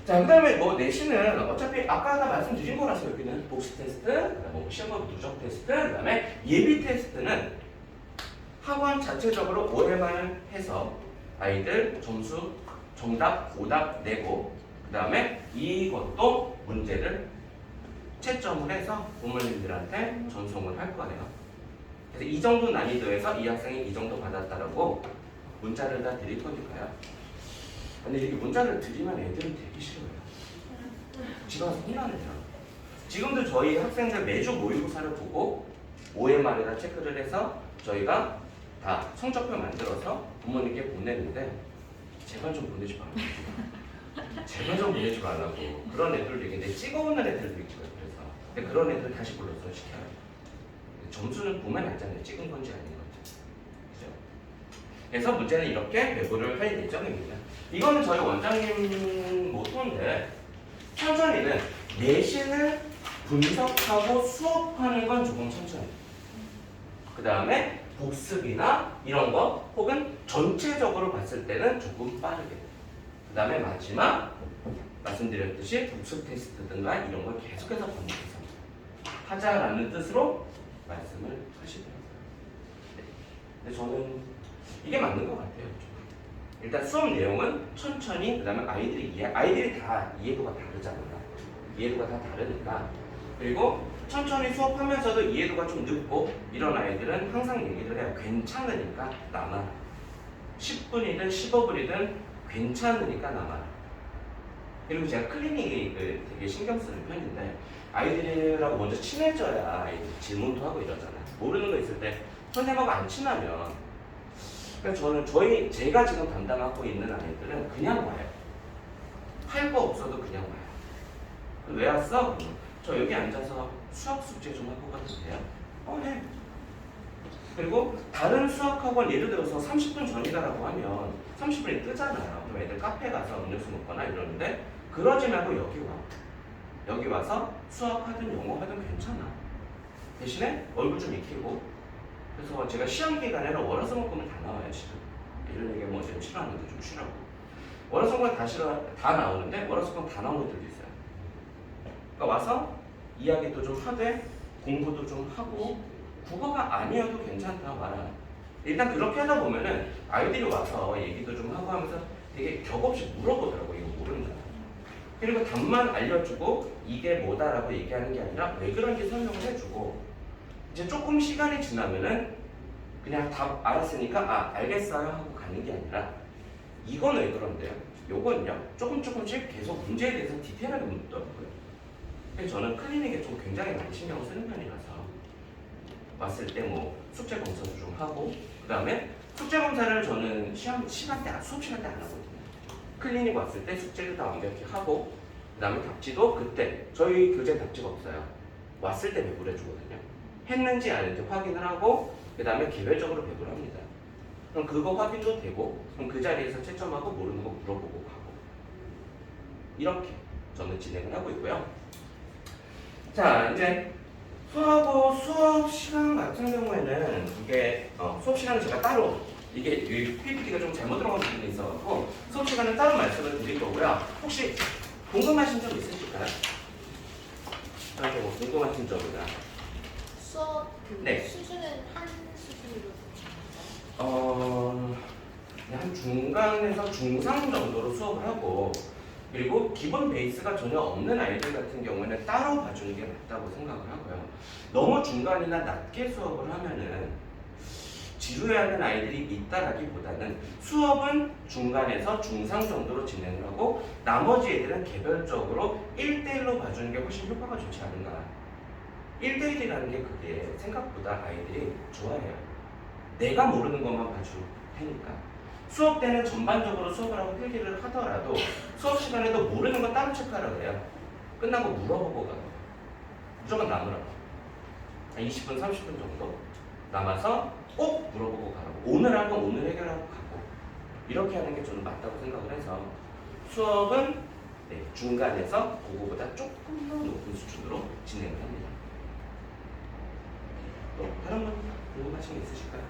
자, 그 다음에 뭐 내신은 어차피 아까 말씀드린 거라서 여기는 복습 테스트, 뭐 시험법 누적 테스트, 그 다음에 예비 테스트는 학원 자체적으로 올해만 해서 아이들 점수 정답, 오답 내고 그 다음에 이것도 문제를 채점을 해서 부모님들한테 전송을 할 거예요. 그래서 이 정도 난이도에서 이 학생이 이 정도 받았다라고 문자를 다 드릴 거니까요. 근데 이렇게 문자를 드리면 애들은 되게 싫어요. 집에 가서 혼나네요. 지금도 저희 학생들 매주 모의고사를 보고 OMR에다 체크를 해서 저희가 다 성적표 만들어서 부모님께 보내는데 제발 좀 보내지 말라고. 제발 좀 보내지 말라고. 그런 애들도 있는데 찍어오는 애들도 있고요. 그래서 근데 그런 애들 다시 불러서 시켜요. 점수는 보면 알잖아요. 찍은 건지 아닌 건지. 그죠? 그래서 문제는 이렇게 배부를 할 예정입니다. 이거는 저희 원장님 모토인데 천천히는 내신을 분석하고 수업하는 건 조금 천천히. 그 다음에 복습이나 이런 거 혹은 전체적으로 봤을 때는 조금 빠르게. 그 다음에 마지막 말씀드렸듯이 복습 테스트든가 이런 걸 계속해서 반복해서 하자라는 뜻으로 말씀을 하시더라고요. 근데 저는 이게 맞는 것 같아요. 일단 수업 내용은 천천히, 그 다음에 아이들이 다 이해도가 다르잖아요. 이해도가 다 다르니까. 그리고 천천히 수업하면서도 이해도가 좀 늦고 이런 아이들은 항상 얘기를 해요. 괜찮으니까 남아라. 10분이든 15분이든 괜찮으니까 남아라. 그리고 제가 클리닉을 되게 신경 쓰는 편인데 아이들하고 먼저 친해져야 아이들 질문도 하고 이러잖아요. 모르는 거 있을 때 선생님하고 안 친하면 그러니까 저는 제가 지금 담당하고 있는 아이들은 그냥 와요. 할 거 없어도 그냥 와요. 왜 왔어? 저 여기 앉아서 수학 숙제 좀 하고 가도 돼요? 해. 그리고 다른 수학학원 예를 들어서 30분 전이다라고 하면 30분이 뜨잖아요. 그럼 애들 카페 가서 음료수 먹거나 이러는데 그러지 말고 여기 와. 여기 와서 수학하든 영어 하든 괜찮아. 대신에 얼굴 좀 익히고. 그래서 제가 시험 기간에는 월화수목금은 다 나와요 지금. 이런 얘기 뭐 지금 싫어하는데 좀 쉬라고. 월화수목금 다 나오는데 월화수목금 다 나오는 애들도 있어요. 그러니까 와서 이야기도 좀 하되 공부도 좀 하고 국어가 아니어도 괜찮다 와라. 일단 그렇게 하다 보면은 아이들이 와서 얘기도 좀 하고 하면서 되게 격없이 물어보더라고. 이거 모른다. 그리고 답만 알려주고 이게 뭐다라고 얘기하는 게 아니라 왜 그런지 설명을 해주고 이제 조금 시간이 지나면은 그냥 답 알았으니까 알겠어요 하고 가는 게 아니라 이건 왜 그런데요? 요건요? 조금씩 계속 문제에 대해서 디테일하게 묻더라고요. 그래서 저는 클리닉에 좀 굉장히 많이 신경을 쓰는 편이라서 왔을 때 뭐 숙제 검사도 좀 하고 그 다음에 숙제 검사를 저는 수업 시간 때 안 하거든요. 클리닉 왔을 때 숙제를 다 완벽히 하고 그 다음에 답지도 그때 저희 교재 답지가 없어요. 왔을 때 배부를 해주거든요. 했는지 안 했는지 확인을 하고 그 다음에 개별적으로 배부를 합니다. 그럼 그거 확인도 되고 그럼 그 자리에서 채점하고 모르는 거 물어보고 가고 이렇게 저는 진행을 하고 있고요. 자 이제 수업하고 수업 시간 같은 경우에는 이게 수업 시간은 제가 따로 이게 이 PPT가 좀 잘못 들어간 부분이 있어서 수업 시간은 따로 말씀을 드릴 거고요. 혹시 궁금하신 점 있으실까요? 저한테 뭐 궁금하신 점이나 수업 그 네. 수준은 한 수준으로 한 중간에서 중상 정도로 수업을 하고 그리고 기본 베이스가 전혀 없는 아이들 같은 경우에는 따로 봐주는 게 맞다고 생각을 하고요. 너무 중간이나 낮게 수업을 하면은 지루해하는 아이들이 있다라기보다는 수업은 중간에서 중상 정도로 진행을 하고 나머지 애들은 개별적으로 1대1로 봐주는 게 훨씬 효과가 좋지 않은가. 1대1이라는 게 그게 생각보다 아이들이 좋아해요. 내가 모르는 것만 봐줄 테니까. 수업 때는 전반적으로 수업을 하고 필기를 하더라도 수업 시간에도 모르는 거 따로 체크하라고 해요. 끝나고 물어보고 가요. 무조건 남으라고. 한 20분, 30분 정도 남아서 꼭 물어보고 가라고. 오늘 할 건 오늘 해결하고 가고. 이렇게 하는 게 저는 맞다고 생각을 해서 수업은 중간에서 그거보다 조금 더 높은 수준으로 진행을 합니다. 또 다른 분 궁금하신 게 있으실까요?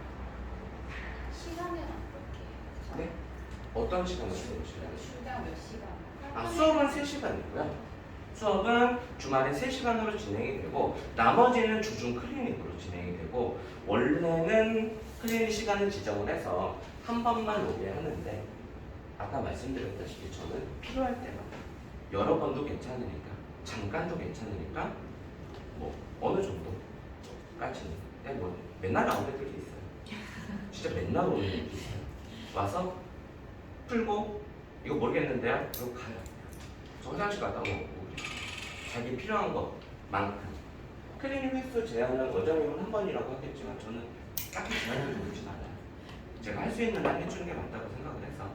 시간은 어떻게? 네? 어떤 시간을 쓰실까요? 주당 몇 시간? 수업은 3시간이고요. 수업은 주말에 3시간으로 진행이 되고 나머지는 주중 클리닉으로 진행이 되고 원래는 클리닉 시간을 지정을 해서 한 번만 오게 하는데 아까 말씀드렸다시피 저는 필요할 때마다 여러 번도 괜찮으니까 잠깐도 괜찮으니까 뭐 어느 정도까지는 뭐 맨날 나오는 애들도 있어요. 진짜 맨날 오는 애들도 있어요. 와서 풀고 이거 모르겠는데요? 그럼 가요. 저 화장실 갔다 오고 자기 필요한 것만큼 클리닉 횟수 제한은 원장님은 한 번이라고 하겠지만 저는 딱히 제한을 두진 않아요. 제가 할 수 있는 한 해주는 게 맞다고 생각을 해서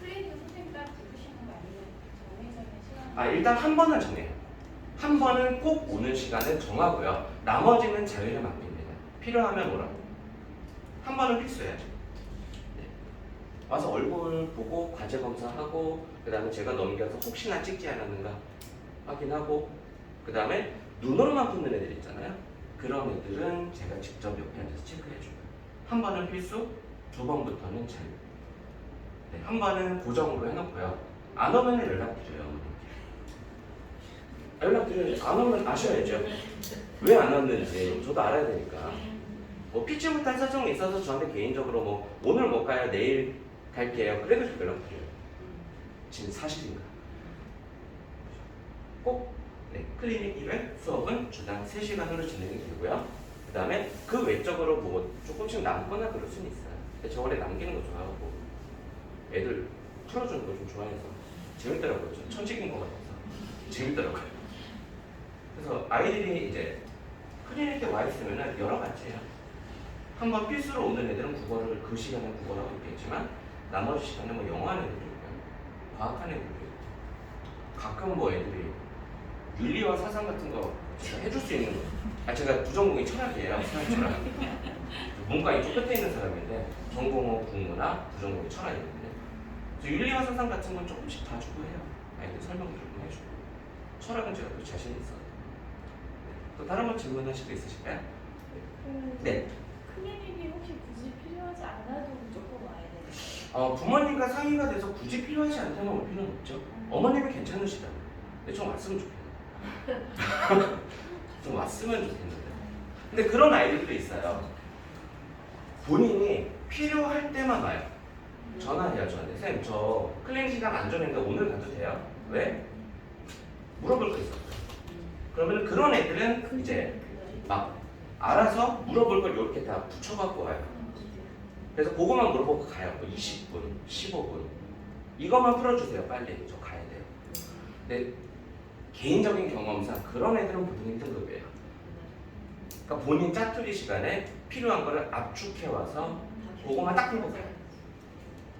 플레이는 선생님 따로 부르시는 거 아니면 정해져는 시간? 일단 한 번은 정해요. 한 번은 꼭 오는 시간은 정하고요. 나머지는 자유를 맡깁니다. 필요하면 오라고. 한 번은 필수해야죠. 와서 얼굴 보고 과제 검사하고 그 다음에 제가 넘겨서 혹시나 찍지 않았는가 확인하고 그 다음에 눈으로만 푸는 애들 있잖아요. 그런 애들은 제가 직접 옆에 앉아서 체크해줘요. 한 번은 필수, 두 번부터는 자유. 한 번은 고정으로 해놓고요. 안 오면 연락드려요. 연락드려야죠. 안 오면 아셔야죠. 왜 안 왔는지 저도 알아야 되니까. 뭐 피치 못한 사정이 있어서 저한테 개인적으로 뭐 오늘 못 가요, 내일 갈게요. 그래도 연락드려요. 지금 사실인가? 꼭 클리닉 1회 수업은 주당 3시간으로 진행이 되고요. 그 다음에 그 외적으로 뭐 조금씩 남거나 그럴 수는 있어요. 근데 저 원래 남기는 거 좋아하고 애들 풀어주는 거 좀 좋아해서 재밌더라고요. 좀 천직인 것 같아서 재밌더라고요. 그래서 아이들이 이제 클리닉 때 와 있으면 여러 가지예요. 한번 필수로 오는 애들은 국어를 그 시간에 국어를 하고 있겠지만 나머지 시간에 뭐 영어하는 애들도 있고요. 과학하는 애들도 있고 가끔 뭐 애들이 윤리와 사상 같은 거 제가 해줄 수 있는 거. 제가 부전공이 철학이에요. 철학. 문과 이쪽 끝에 있는 사람인데 전공은 국문화, 부전공이 철학이거든요. 그래서 윤리와 사상 같은 건 조금씩 다 주고 해요. 아이들 설명도 좀 해주고. 철학은 제가 또 자신 있어요. 또 다른 분 질문하실 거 있으실까요? 네. 클리닉이 혹시 굳이 필요하지 않아도 무조건 와야 되나요? 부모님과 상의가 돼서 굳이 필요하지 않다면 올 필요는 없죠. 어머님이 괜찮으시다. 근데 좀 왔으면 좋겠는데. 좀 왔으면 좋겠는데. 근데 그런 아이들도 있어요. 본인이 필요할 때만 와요. 전화해요, 저한테. 선생님, 저 클리닉 시간 안 정했는데 오늘 가도 돼요? 왜? 물어볼 거 있어요. 그러면 그런 애들은 이제 막 알아서 물어볼 걸 이렇게 다 붙여갖고 와요. 그래서 그것만 물어보고 가요. 뭐 20분, 15분. 이것만 풀어주세요. 빨리. 저 가야 돼요. 근데 개인적인 경험상 그런 애들은 보통 1등급이에요. 그러니까 본인 짜투리 시간에 필요한 거를 압축해와서 그것만 딱 풀고 가요.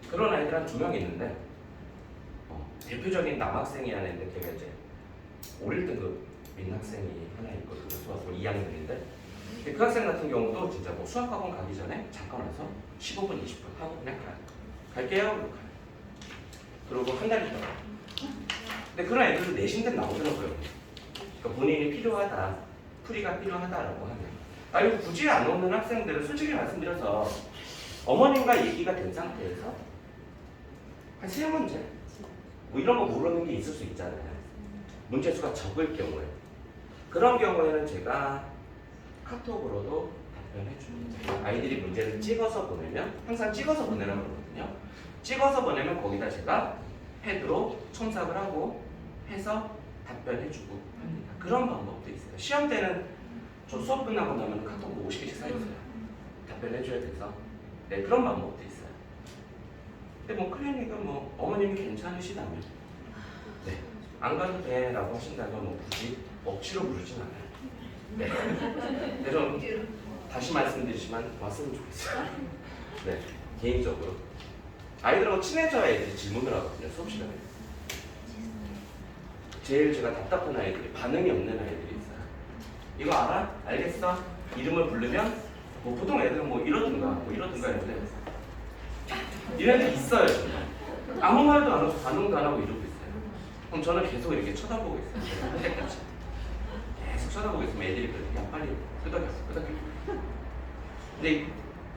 그런 아이들 한 2명 있는데 대표적인 남학생이라는 애인데 걔가 이제 5.1등급 민학생이 하나 있거든요. 수학고 2학년인데 근데 그 학생 같은 경우도 진짜 뭐 수학학원 가기 전에 잠깐 와서 15분, 20분 하고 그냥 갈게요. 그러고 가요. 그러고 한 달 있다가 근데 그런 애들도 내신들 나오더라고요. 그러니까 본인이 필요하다, 풀이가 필요하다라고 하면 이거 굳이 안 오는 학생들은 솔직히 말씀드려서 어머님과 얘기가 된 상태에서 한 3문제 뭐 이런 거 모르는 게 있을 수 있잖아요. 문제수가 적을 경우에 그런 경우에는 제가 카톡으로도 답변해 줍니다. 아이들이 문제를 찍어서 보내면 항상 찍어서 보내라고 그러거든요. 찍어서 보내면 거기다 제가 패드로 첨삭을 하고 해서 답변해 주고 합니다. 그런 방법도 있어요. 시험 때는 저 수업 끝나고 나면 카톡 뭐 50개씩 쌓여있어요. 답변해 줘야 돼서 네 그런 방법도 있어요. 근데 뭐 클리닉은 뭐 어머님이 괜찮으시다면 네 안 가도 돼 라고 하신다면 뭐 굳이 억지로 부르진 않아요. 네. 그래서 다시 말씀드리지만 왔으면 좋겠어요. 네 개인적으로 아이들하고 친해져야 이제 질문을 하거든요. 수업 시간에 제일 제가 답답한 아이들이 반응이 없는 아이들이 있어요. 이거 알아? 알겠어? 이름을 부르면 뭐 보통 애들은 뭐 이러든가 했는데 이런 애들 있어요. 정말. 아무 말도 안 하고 반응도 안 하고 이러고 있어요. 그럼 저는 계속 이렇게 쳐다보고 있어요. 할 때까지 계속 쳐다보고 있으면 애들이 그래요. 야 빨리 끄덕여. 근데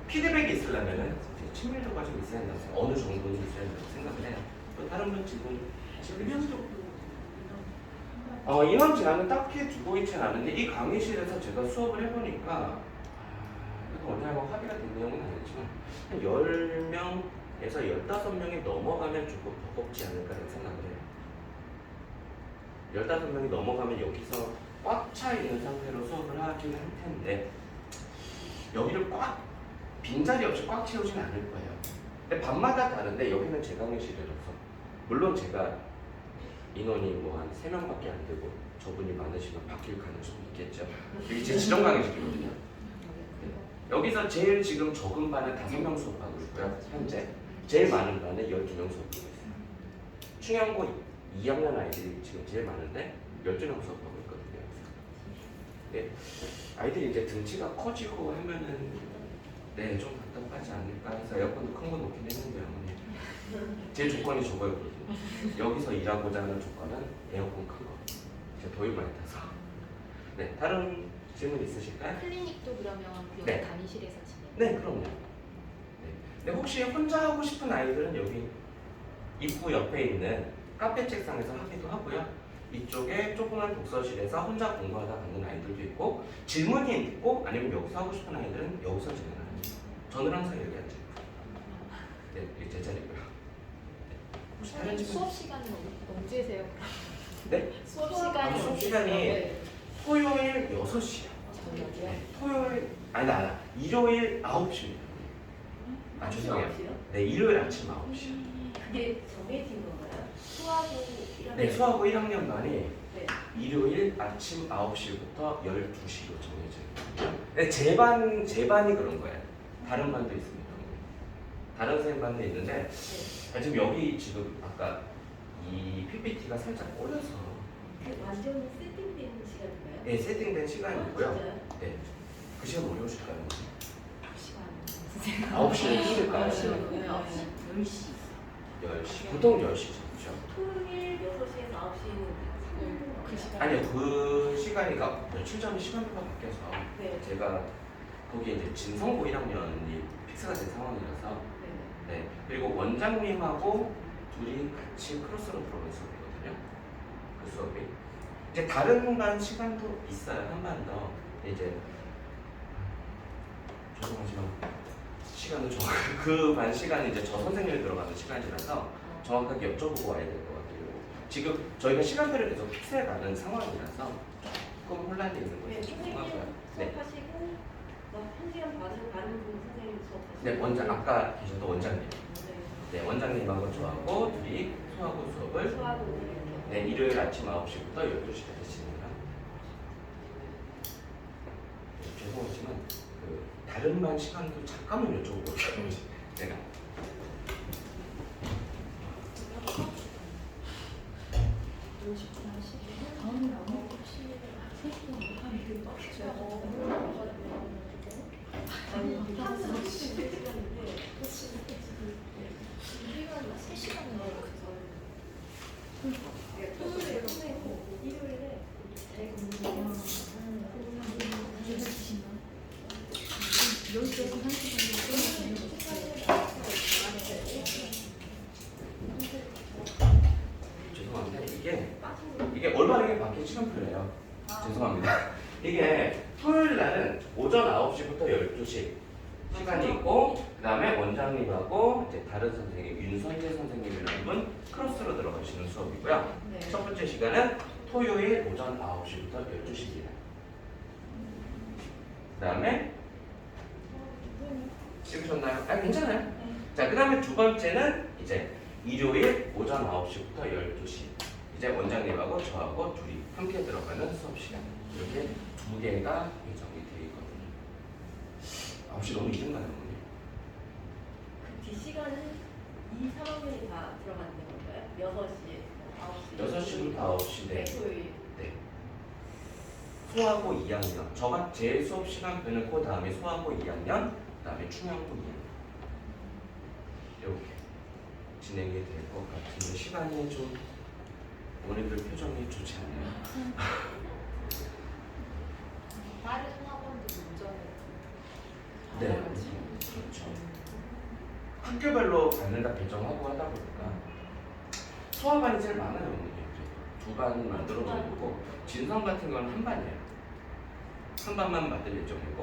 피드백이 있으려면은 친밀도가 좀 있어야 된다고 생각해요. 어느 정도는 있어야 된다고 생각을 해요. 또 다른 분 질문 하시겠어요? 인원 제한은 딱히 두고 있지는 않은데 이 강의실에서 제가 수업을 해보니까 원장하고 합의가 된 내용은 아니지만 한 10명에서 15명이 넘어가면 조금 버겁지 않을까라는 생각을 해요. 15명이 넘어가면 여기서 꽉 차 있는 상태로 수업을 하긴 할 텐데 여기를 꽉 빈자리 없이 꽉 채우지는 않을 거예요. 근데 밤마다 다른데 여기는 제 강의실이라서 물론 제가 인원이 뭐 한 3명밖에 안 되고 저분이 많으시면 바뀔 가능성이 있겠죠. 여기 제 지정 강의실이거든요. 여기서 제일 지금 적은 반에 5명 수업하고 있고요. 현재 제일 많은 반에 12명 수업하고 있어요. 충영고 2학년 아이들이 지금 제일 많은데 12명 수업하고 있거든요. 네, 아이들이 이제 등치가 커지고 하면은 네, 좀 답답하지 않을까 해서 에어컨도 큰 거 놓긴 했는데요. 제 조건이 저거였거든요. 여기서 일하고자 하는 조건은 에어컨 큰 거. 제가 더위 많이 타서. 네, 다른 질문 있으실까요? 클리닉도 그러면 여기 네. 강의실에서 진행? 네, 그럼요. 네. 근데 혹시 혼자 하고 싶은 아이들은 여기 입구 옆에 있는 카페 책상에서 하기도 하고요. 이쪽에 조그만 독서실에서 혼자 공부하다 가는 아이들도 있고 질문이 있고 아니면 여기서 하고 싶은 아이들은 여기서 진행을 합니다. 저는 항상 여기 앉아있고 네, 이게 제 자리고요. 네. 혹시 다른 질문? 수업 시간은 언제세요? 네? 수업 시간이 수업 언제세요? 시간이 네. 토요일 6시요. 저녁이요? 네, 토요일 아니 일요일 9시입니다. 아 죄송해요. 네, 일요일 아침 9시. 그게 정해진 건가요? 수하고 이런 네, 수하고 1학년 반이 네. 일요일 아침 9시부터 12시로 정해져 있거든요. 네, 제 반이 그런 거예요. 다른 반도 있습니다. 다른 선생님 반도 있는데 지금 여기 지금 아까 이 PPT가 살짝 꼬여서 그 완전히 세팅된 시간인가요? 네, 세팅된 시간이고요. 진짜요? 네, 그 시간 어려우실까요? 시간 9시는 힘들까요? 10시. 10시. 보통 10시 잡죠. 토요일 6시에서 9시는 그 시간? 아니요, 그 시간이 며칠 전에 시간표가 바뀌어서 네. 제가 거기에 이제 진성고 1학년이 픽스가 된 상황이라서 네. 네, 그리고 원장님하고 둘이 같이 크로스로 들어간 수업이거든요. 그 수업이 이제 다른 반 시간도 있어요. 한 반 더. 이제 죄송하지만 시간은 그 반 시간이 이제 저 선생님이 들어가는 시간이라서 정확하게 여쭤보고 와야 될 것 같아요. 지금 저희가 시간표를 계속 픽스해가는 상황이라서 조금 혼란이 있는 네, 거죠. 선생님 죄송하고요. 네. 수업하시고 막 1시간 반은 다른 분 선생님 수업하시고 네, 아까 계셨던 원장님. 네. 네, 원장님하고 저하고 둘이 수하고 수업을 수하고 이렇게 네, 일요일 아침 9시부터 12시까지 진행합니다. 네, 죄송하지만 그 다른 반 시간도 잠깐만 여쭤보고 싶어요. 제가 토요일에 끝내고 일요일에 여기까지 1시 죄송합니다. 이게 올바르게 바뀐 시간표예요. 죄송합니다. 이게 토요일 날은 오전 9시부터 12시 시간이 있고, 그 다음에 원장님하고 이제 다른 선생님, 윤선재 선생님이라는 분 크로스로 들어가시는 수업이고요. 네. 첫 번째 시간은 토요일 오전 9시부터 12시입니다. 그 다음에 찍으셨나요? 아, 괜찮아요. 자, 그 다음에 두 번째는 이제 일요일 오전 9시부터 12시. 이제 원장님하고 저하고 둘이 함께 들어가는 수업 시간. 이렇게 두 개가 예정이 되어 있거든요. 9시 너무 이른가요, 어머니? 그 뒷시간은 2, 3학년이 다 들어가는 건가요? 6시, 9시 6시부터 9시. 네. 토요일 네. 소하고 2학년. 저가 제 수업 시간표는 그 다음에 소하고 2학년, 그 다음에 충영고 2학년. 이렇게 진행이 될 것 같은데 시간이 좀 어머니들 표정이 좋지 않네요. 다른 학원도 운전을 네. 그렇죠. 학교별로 반을 다 배정하고 하다 보니까 소아반이 제일 많아요. 어머니. 두 반 만들어 놓고 진성 같은 건 한 반이에요. 한 반만 만들 예정이고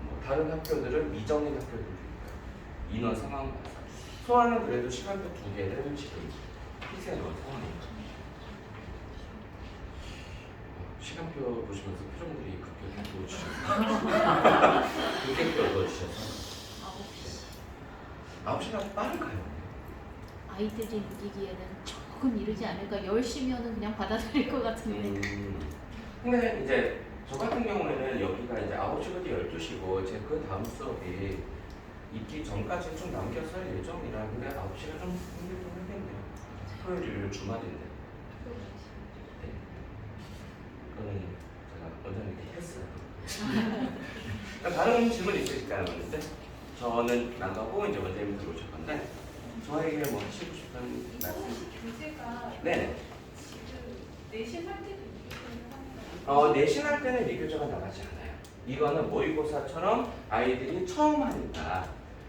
뭐 다른 학교들은 미정인 학교들도 있고요. 인원 상황 봐서 소아는 그래도 시간표 두 개를 지금 희생해 놓은 상황입니다. 시간표 보시면서 표정들이 급격히 어두워지셔서 급격히 어두워지셔서 9시가 빠를까요? 아이들이 느끼기에는 조금 이르지 않을까. 10시면은 그냥 받아들일 것 같은데. 근데 이제 저 같은 경우에는 여기가 이제 9시부터 12시고 제 그 다음 수업이 있기 전까지 좀 남겨서 예정이라. 근데 9시가 좀 힘들긴 하겠네요. 토요일, 일요일 주말인데. 네. 그거는 제가 원장님께 했어요. 다른 질문 있으실까요? 근데 저는 나가고 이제 원장님 들어오실 건데 저에게 뭐 하시고 싶은 말씀? 교재가 네. 지금 내신할 때도 이렇게 내신할 때는 이 교재가 나가지 않아요. 이거는 모의고사처럼 아이들이 처음 하니까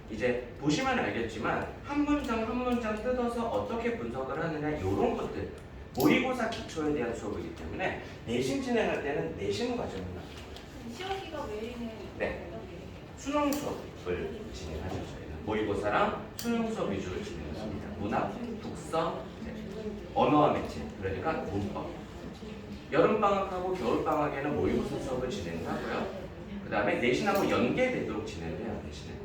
이제 보시면 알겠지만 한 문장 한 문장 뜯어서 어떻게 분석을 하느냐 이런 것들 모의고사 기초에 대한 수업이기 때문에 내신 진행할 때는 내신 과정을 나가요. 시험기가 왜 있는 네. 수능 수업을 진행하죠. 저희는 모의고사랑 수능 수업 위주로 진행을 합니다. 문학, 독서, 언어와 매체, 그러니까 문법. 여름방학하고 겨울방학에는 모의고사 수업을 진행하고요. 그 다음에 내신하고 연계되도록 진행을 해요. 내신은.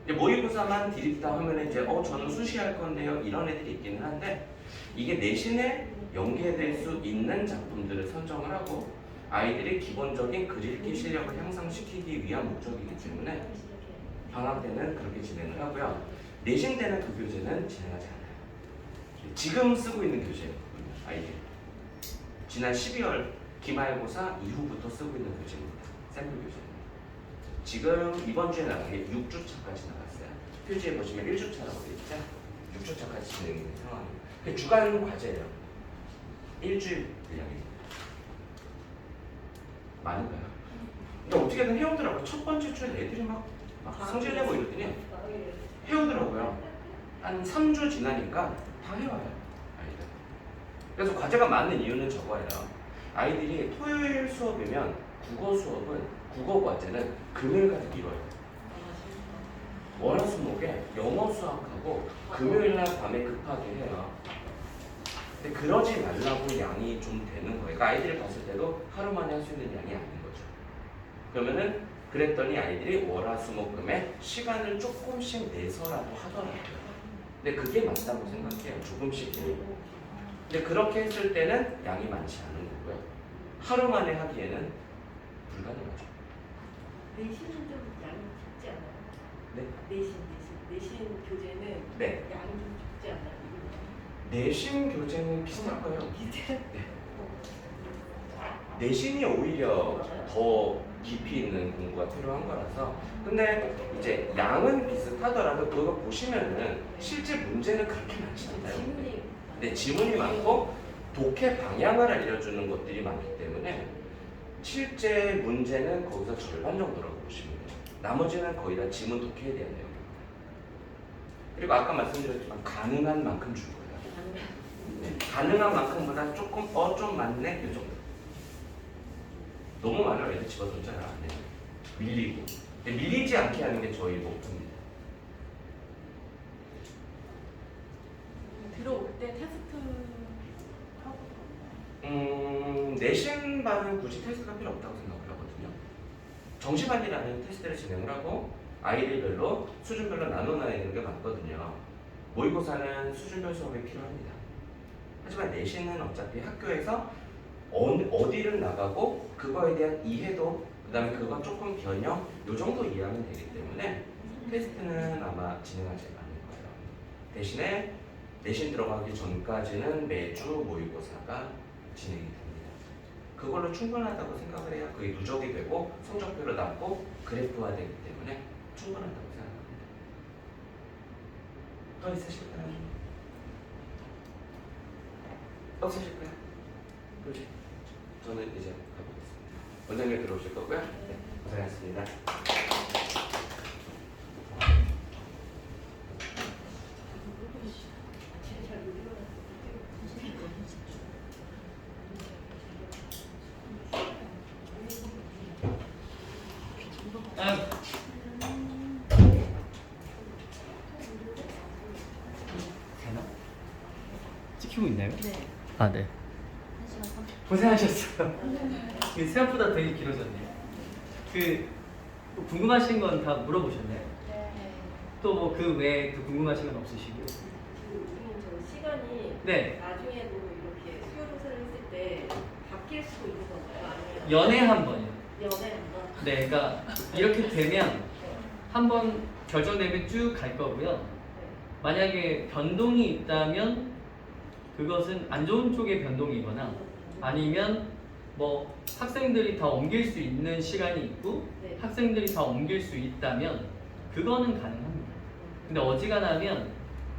이제 모의고사만 디립다 하면 이제 저는 수시할 건데요. 이런 애들이 있기는 한데 이게 내신에 연계될 수 있는 작품들을 선정을 하고 아이들이 기본적인 글읽기 실력을 향상시키기 위한 목적이기 때문에 방학 때는 그렇게 진행을 하고요. 내신 때는 그 교재는 진행하지 않아요. 지금 쓰고 있는 교재예요. 아이들. 지난 12월 기말고사 이후부터 쓰고 있는 교재입니다. 샘플 교재입니다. 지금 이번 주에 나간 게 6주차까지 나갔어요. 표지에 보시면 1주차라고 되어 있죠? 6주차까지 진행되는 상황입니다. 그게 주간 과제예요. 일주일 분량입니다. 많은가요? 근데 어떻게든 해오더라고요. 첫 번째 주에 애들이 막 성질내고 이러더니 해오더라고요. 한 3주 지나니까 다 해와요. 아이들. 그래서 과제가 많은 이유는 저거예요. 아이들이 토요일 수업이면 국어 수업은 국어 과제는 금요일까지 미뤄요. 월화수목에 영어 수학하고 금요일날 밤에 급하게 해요. 근데 그러지 말라고 양이 좀 되는 거예요. 그러니까 아이들을 봤을 때도 하루 만에 할 수 있는 양이 아닌 거죠. 그러면은 그랬더니 아이들이 월화수목금에 시간을 조금씩 내서라도 하더라고요. 근데 그게 맞다고 생각해요. 조금씩 해요. 근데 그렇게 했을 때는 양이 많지 않은 거고요. 하루 만에 하기에는 불가능하죠. 내신은 좀 양이 적지 않아요? 네? 내신 교재는 네. 양이 좀 적지 않아요? 내신 교재는 비슷할 거예요. 네. 내신이 오히려 더 깊이 있는 공부가 필요한 거라서. 근데 이제 양은 비슷하더라도 그거 보시면은 실제 문제는 그렇게 많지 않아요. 지문이 근데 지문이 많고 독해 방향을 알려주는 것들이 많기 때문에 실제 문제는 거기서 절반 정도라고 보시면 돼요. 나머지는 거의 다 지문 독해에 대한 내용입니다. 그리고 아까 말씀드렸지만 가능한 만큼 줄 거예요. 네, 가능한 만큼보다 조금 좀 많네 이 정도. 너무 많으면 애들 집어던져요. 안 돼요. 밀리고. 근데 밀리지 않게 하는 게 저희 목표입니다. 들어올 때 테스트 하고 내신반은 굳이 테스트가 필요 없다고 생각을 하거든요. 정시반이라는 테스트를 진행을 하고 아이들별로 수준별로 나눠놔야 되는 게 맞거든요. 모의고사는 수준별 수업이 필요합니다. 하지만 내신은 어차피 학교에서 어디를 나가고 그거에 대한 이해도 그다음에 그거 조금 변형 요 정도 이해하면 되기 때문에 테스트는 아마 진행하지 않을 거예요. 대신에 내신 들어가기 전까지는 매주 모의고사가 진행이 됩니다. 그걸로 충분하다고 생각을 해야 그게 누적이 되고 성적표로 남고 그래프화되기 때문에 충분하다고 생각합니다. 더 있으실까요? 없으실까요? 그렇지. 저는 이제 가보겠습니다. 원장님 들어오실 거고요. 네, 고생하셨습니다. 되나? 찍히고 있나요? 네. 아 네. 1시간 30분. 고생하셨어요. 이게 생각보다 되게 길어졌네요. 궁금하신 건 다 물어보셨나요? 네. 또 뭐 그 외에 궁금하신 건 없으시고요? 우리는 저 시간이 네. 나중에도 이렇게 수요 조사를 했을 때 바뀔 수도 있는 건가요? 아니면 연애 한 번이요. 연애 한 번? 네, 그러니까 이렇게 되면 한 번 결정되면 쭉 갈 거고요. 네. 만약에 변동이 있다면 그것은 안 좋은 쪽의 변동이거나 아니면 뭐 학생들이 다 옮길 수 있는 시간이 있고 네. 학생들이 다 옮길 수 있다면 그거는 가능합니다. 근데 어지간하면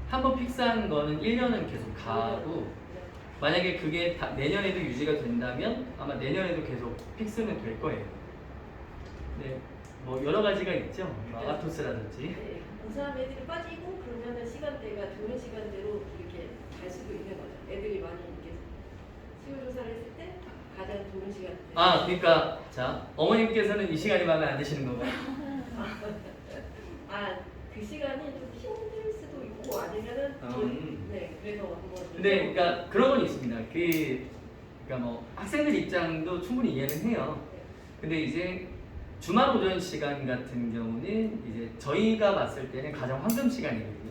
한 번 픽스한 거는 1년은 계속 가고 만약에 그게 내년에도 유지가 된다면 아마 내년에도 계속 픽스는 될 거예요. 네, 뭐 여러 가지가 있죠. 아토스라든지. 네. 고3 애들이 빠지고 그러면은 시간대가 좋은 시간대로 이렇게 갈 수도 있는 거죠. 애들이 많이 이렇게 수요 조사를 했을 때 가장 좋은 시간대. 아, 그러니까 자 어머님께서는 이 시간이 마음에 안 드시는 건가요? 그 시간이 좀 힘들 수도 있고 아니면은 네, 그래서 한번. 근데 그러니까 그런 건 있습니다. 그러니까 뭐 학생들 입장도 충분히 이해는 해요. 근데 이제 주말 오전 시간 같은 경우는 이제 저희가 봤을 때는 가장 황금 시간이거든요.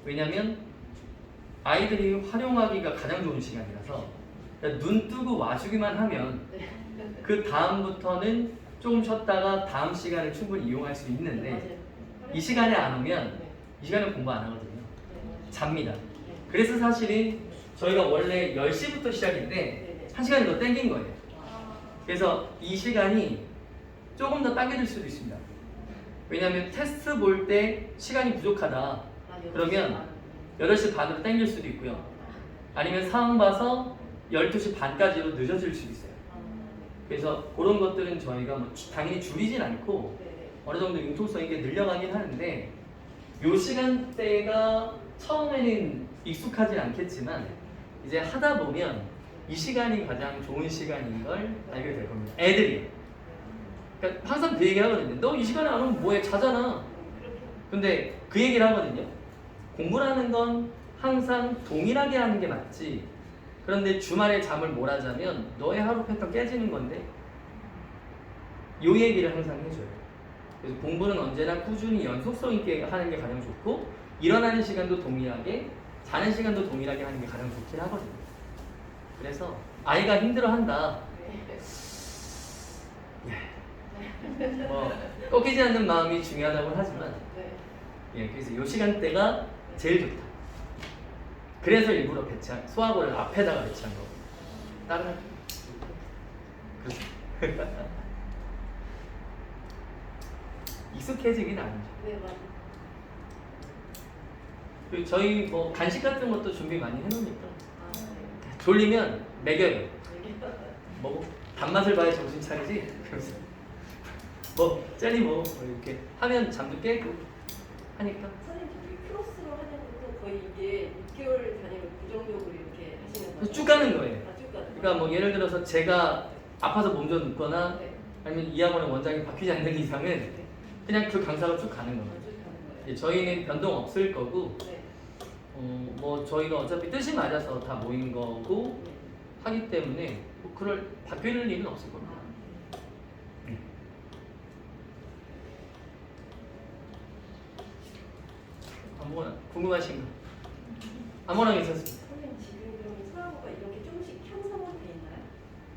왜냐면 아이들이 활용하기가 가장 좋은 시간이라서 그러니까 눈 뜨고 와주기만 하면 그 다음부터는 조금 쉬었다가 다음 시간을 충분히 이용할 수 있는데 맞아요. 이 시간에 안 오면 네. 이 시간에 공부 안 하거든요. 네, 잡니다. 맞아요. 그래서 사실은 저희가 원래 10시부터 시작인데 네. 1시간이 더 땡긴 거예요. 아, 그래서 이 시간이 조금 더 당겨질 수도 있습니다. 왜냐하면 테스트 볼 때 시간이 부족하다. 그러면 8시 반으로 당길 수도 있고요. 아니면 상황 봐서 12시 반까지로 늦어질 수도 있어요. 그래서 그런 것들은 저희가 뭐 당연히 줄이진 않고 어느 정도 융통성 있게 늘려가긴 하는데 요 시간대가 처음에는 익숙하진 않겠지만 이제 하다 보면 이 시간이 가장 좋은 시간인 걸 알게 될 겁니다. 애들이. 그러니까 항상 그 얘기 하거든요. 너 이 시간에 안 오면 뭐해? 자잖아. 근데 그 얘기를 하거든요. 공부라는 건 항상 동일하게 하는 게 맞지. 그런데 주말에 잠을 몰아자면 너의 하루 패턴 깨지는 건데 요 얘기를 항상 해줘요. 그래서 공부는 언제나 꾸준히 연속성 있게 하는 게 가장 좋고 일어나는 시간도 동일하게 자는 시간도 동일하게 하는 게 가장 좋긴 하거든요. 그래서 아이가 힘들어한다. 뭐 꺾이지 않는 마음이 중요하다고 하지만 그래서 요 시간대가 제일 좋다. 그래서 일부러 배치한 수학을 앞에다가 배치한 거고 다른 그렇죠. 익숙해지긴 아니죠. 네, 맞아요. 그리고 저희 뭐 간식 같은 것도 준비 많이 해놓으니까 아, 네. 졸리면 먹여요. 이게 먹어. 단맛을 봐야 정신 차리지. 그래서 뭐 젤리 뭐 이렇게 하면 잠도 깨고 하니까. 선생님 저기 크로스로 하는 것도 거의 이게 6개월 단위로 부정적으로 이렇게 하시는 거예요? 쭉 가는 거예요. 아, 쭉 가는 그러니까 뭐 예를 들어서 제가 아파서 몸 좀 눕거나 네. 아니면 이 학원의 원장이 바뀌지 않는 이상은 네. 그냥 그 강사가 쭉 가는 아, 거예요. 쭉 가는 거예요. 예, 저희는 변동 없을 거고 네. 뭐 저희가 어차피 뜻이 맞아서 다 모인 거고 네. 하기 때문에 뭐 그럴 바뀔 일은 없을 겁니다. 아무거나 궁금하신 거 아무거나 괜찮습니다. 선생님 지금 그러면 수학과 이렇게 조금씩 형성은 돼 있나요?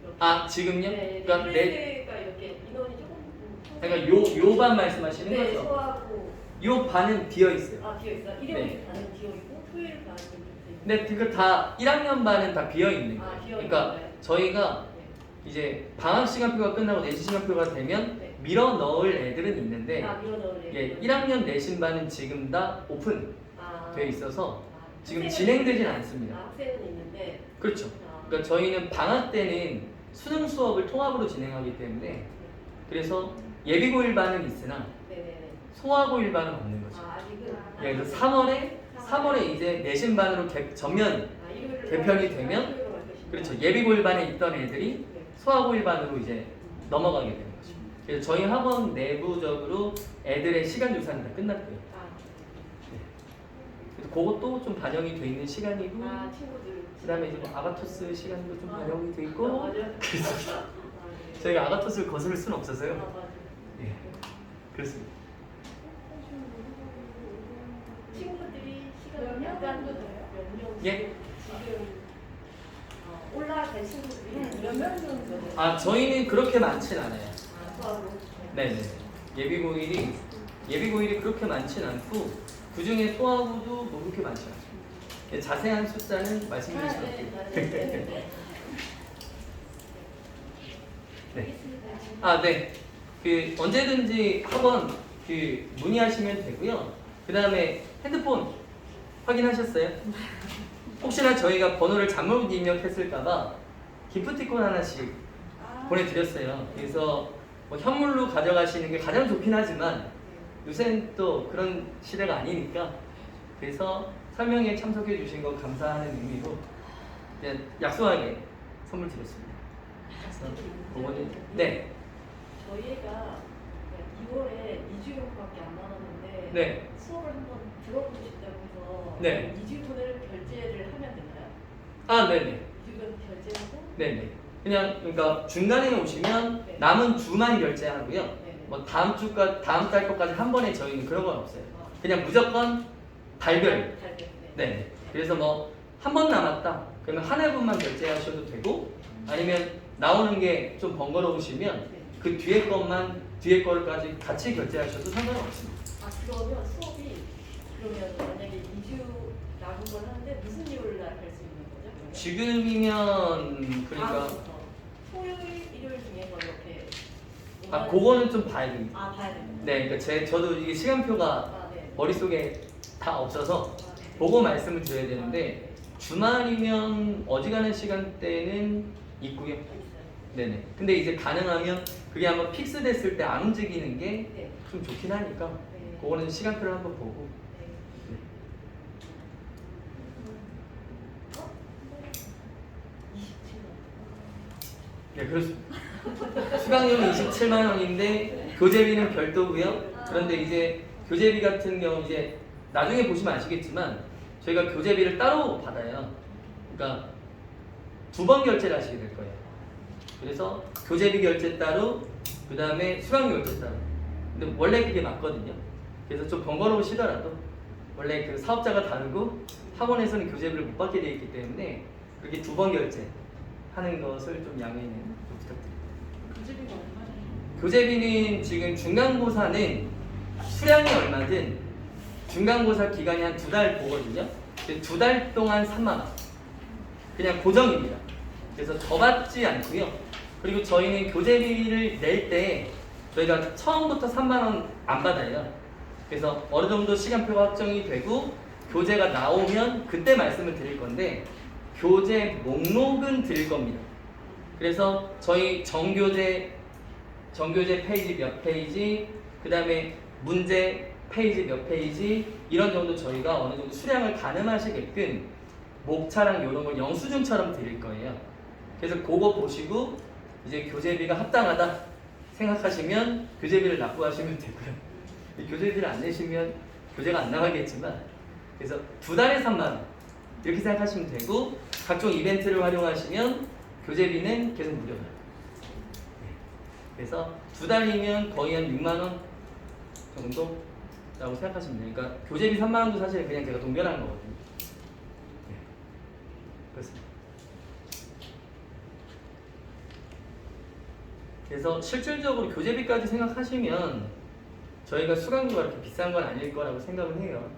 이렇게? 아 지금요? 네, 그러니까 클래스가 이렇게 인원이 조금 그러니까 요 반 말씀하시는 네, 거죠? 수학고 요 반은 비어 있어요. 아 비어 있어. 일요일 네. 반은 비어 있고 토요일 반은 좀 돼 있고. 근데 그거 다 1학년 반은 다 비어 있는 거예요. 아, 비어 있는 그러니까 거예요? 저희가 네. 이제 방학 시간표가 끝나고 내신 시간표가 되면 네. 밀어 넣을 애들은 있는데 아 밀어 넣을 예, 1학년 내신 반은 지금 다 오픈돼 아, 있어서 아, 지금 학생은- 진행되진 않습니다. 아, 학생은 있는데. 그렇죠. 아, 그러니까 저희는 방학 때는 수능 수업을 통합으로 진행하기 때문에 그래서 예비고 1반은 있으나 네네네. 소화고 1반은 없는 거죠. 아 아직은. 예, 그래서 3월에 이제 내신 반으로 전면 아, 일요일을 개편이 갈 되면 것이냐, 토요일을 갈 것이냐. 그렇죠. 예비고 1반에 있던 애들이 네. 소화고 1반으로 이제 넘어가게 되는 거죠. 그래서 저희 학원 내부적으로 애들의 시간 조사는 다 끝났고요. 아, 그래서 그것도 좀 반영이 돼 있는 시간이고 아 친구들. 그다음에 이제 뭐 아바토스 시간도 좀 아. 반영이 돼 아, 있고 맞아요. 그래서 아, 네. 저희가 아바토스를 거스를 수는 아, 없어서요. 맞아요. 예, 그렇습니다. 친구들이 몇 시간 약간 명도 돼요? 몇명 예? 지금 올라갈 친구들이 몇 명 정도 돼요? 아 저희는 그렇게 많진 않아요. 수학으로. 네네. 예비고1이 그렇게 많진 않고 그 중에 소화고도 뭐 그렇게 많지 않아요. 예, 자세한 숫자는 말씀드릴 수 없고. 네. 아 네. 그 언제든지 학원 그 문의하시면 되고요. 그 다음에 핸드폰 확인하셨어요? 혹시나 저희가 번호를 잘못 입력했을까봐 기프티콘 하나씩 보내드렸어요. 그래서 뭐 현물로 가져가시는 게 가장 좋긴 하지만 요새는 또 그런 시대가 아니니까 그래서 설명에 참석해 주신 거 감사하는 의미로 그냥 약소하게 선물 드렸습니다. 그래서 그거는 네. 저희 애가 2월에 2주밖에 안 남았는데 네. 수업을 한번 들어보고 싶다고 해서 네. 2주분을 결제를 하면 되나요? 아 네네. 2주분 결제하고 네네. 그냥 그러니까 중간에 오시면 네. 남은 주만 결제하고요. 네네. 뭐 다음 달 것까지 한 번에 저희는 그런 건 없어요. 그냥 무조건 달별. 달별. 네. 그래서 뭐 한 번 남았다. 그러면 한 회분만 결제하셔도 되고 아니면 나오는 게 좀 번거로우시면 네. 그 뒤에 거까지 같이 결제하셔도 상관없습니다. 아 그러면 수업이 그러면 만약에 2주 남은 걸 하는데 무슨 요일 날 할 수 있는 거죠? 그러면? 지금이면 그러니까 다음부터 토요일, 일요일 중에서 이렇게 그거는 좀 봐야 됩니다. 아 봐야 됩니다. 네, 그러니까 저도 이게 시간표가 아 네. 머릿속에 다 없어서 아, 네. 보고 말씀을 드려야 되는데 주말이면 어지간한 시간대는 있고요. 네네. 근데 이제 가능하면 그게 한번 픽스 됐을 때 안 움직이는 게 네. 좀 좋긴 하니까 네. 그거는 시간표를 한번 보고. 네. 어? 27만. 네, 그렇습니다. 수강료는 27만 원인데 교재비는 별도고요. 그런데 이제 교재비 같은 경우 이제 나중에 보시면 아시겠지만 저희가 교재비를 따로 받아요. 그러니까 2번 결제를 하시게 될 거예요. 그래서 교재비 결제 따로, 그 다음에 수강료 결제 따로. 근데 원래 그게 맞거든요. 그래서 좀 번거로우시더라도 원래 그 사업자가 다르고 학원에서는 교재비를 못 받게 되어 있기 때문에 그렇게 2번 결제하는 것을 좀 양해는 좀 부탁드립니다. 교재비가 얼마예요? 교재비는 지금 중간고사는 수량이 얼마든 중간고사 기간이 한 2달 보거든요. 2달 동안 3만 원. 그냥 고정입니다. 그래서 더 받지 않고요. 그리고 저희는 교재비를 낼 때 저희가 처음부터 3만 원 안 받아요. 그래서 어느 정도 시간표가 확정이 되고 교재가 나오면 그때 말씀을 드릴 건데 교재 목록은 드릴 겁니다. 그래서 저희 정교재 페이지 몇 페이지, 그 다음에 문제 페이지 몇 페이지 이런 정도 저희가 어느 정도 수량을 가늠하시게끔 목차랑 이런 걸 영수증처럼 드릴 거예요. 그래서 그거 보시고 이제 교재비가 합당하다 생각하시면 교재비를 납부하시면 되고요. 이 교재비를 안 내시면 교재가 안 나가겠지만 그래서 2달에 3만 원 이렇게 생각하시면 되고 각종 이벤트를 활용하시면 교재비는 계속 무료예요. 그래서 2달이면 거의 한 6만 원 정도라고 생각하시면 돼요. 그러니까 교재비 3만 원도 사실 그냥 제가 동결하는 거거든요. 네. 그렇습니다. 그래서 실질적으로 교재비까지 생각하시면 저희가 수강료가 그렇게 비싼 건 아닐 거라고 생각을 해요.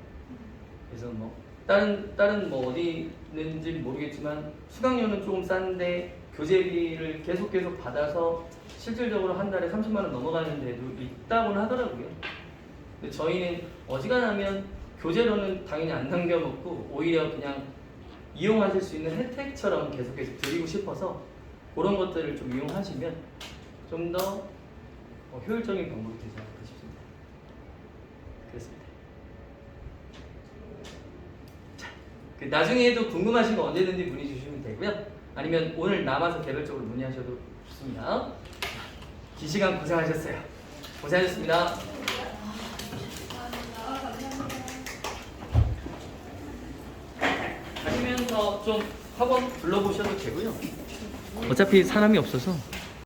그래서 뭐 다른 뭐 어디 있는지 모르겠지만 수강료는 조금 싼데 교재비를 계속 받아서 실질적으로 한 달에 30만 원 넘어가는 데도 있다고는 하더라고요. 근데 저희는 어지간하면 교재로는 당연히 안 남겨먹고 오히려 그냥 이용하실 수 있는 혜택처럼 계속해서 드리고 싶어서 그런 것들을 좀 이용하시면 좀 더 효율적인 방법이 되지 않을까 싶습니다. 그렇습니다. 자, 나중에도 궁금하신 거 언제든지 문의 주시면 되고요. 아니면 오늘 남아서 개별적으로 문의하셔도 좋습니다. 긴 시간 고생하셨어요. 고생하셨습니다. 가시면서 좀 학원 둘러보셔도 되고요. 어차피 사람이 없어서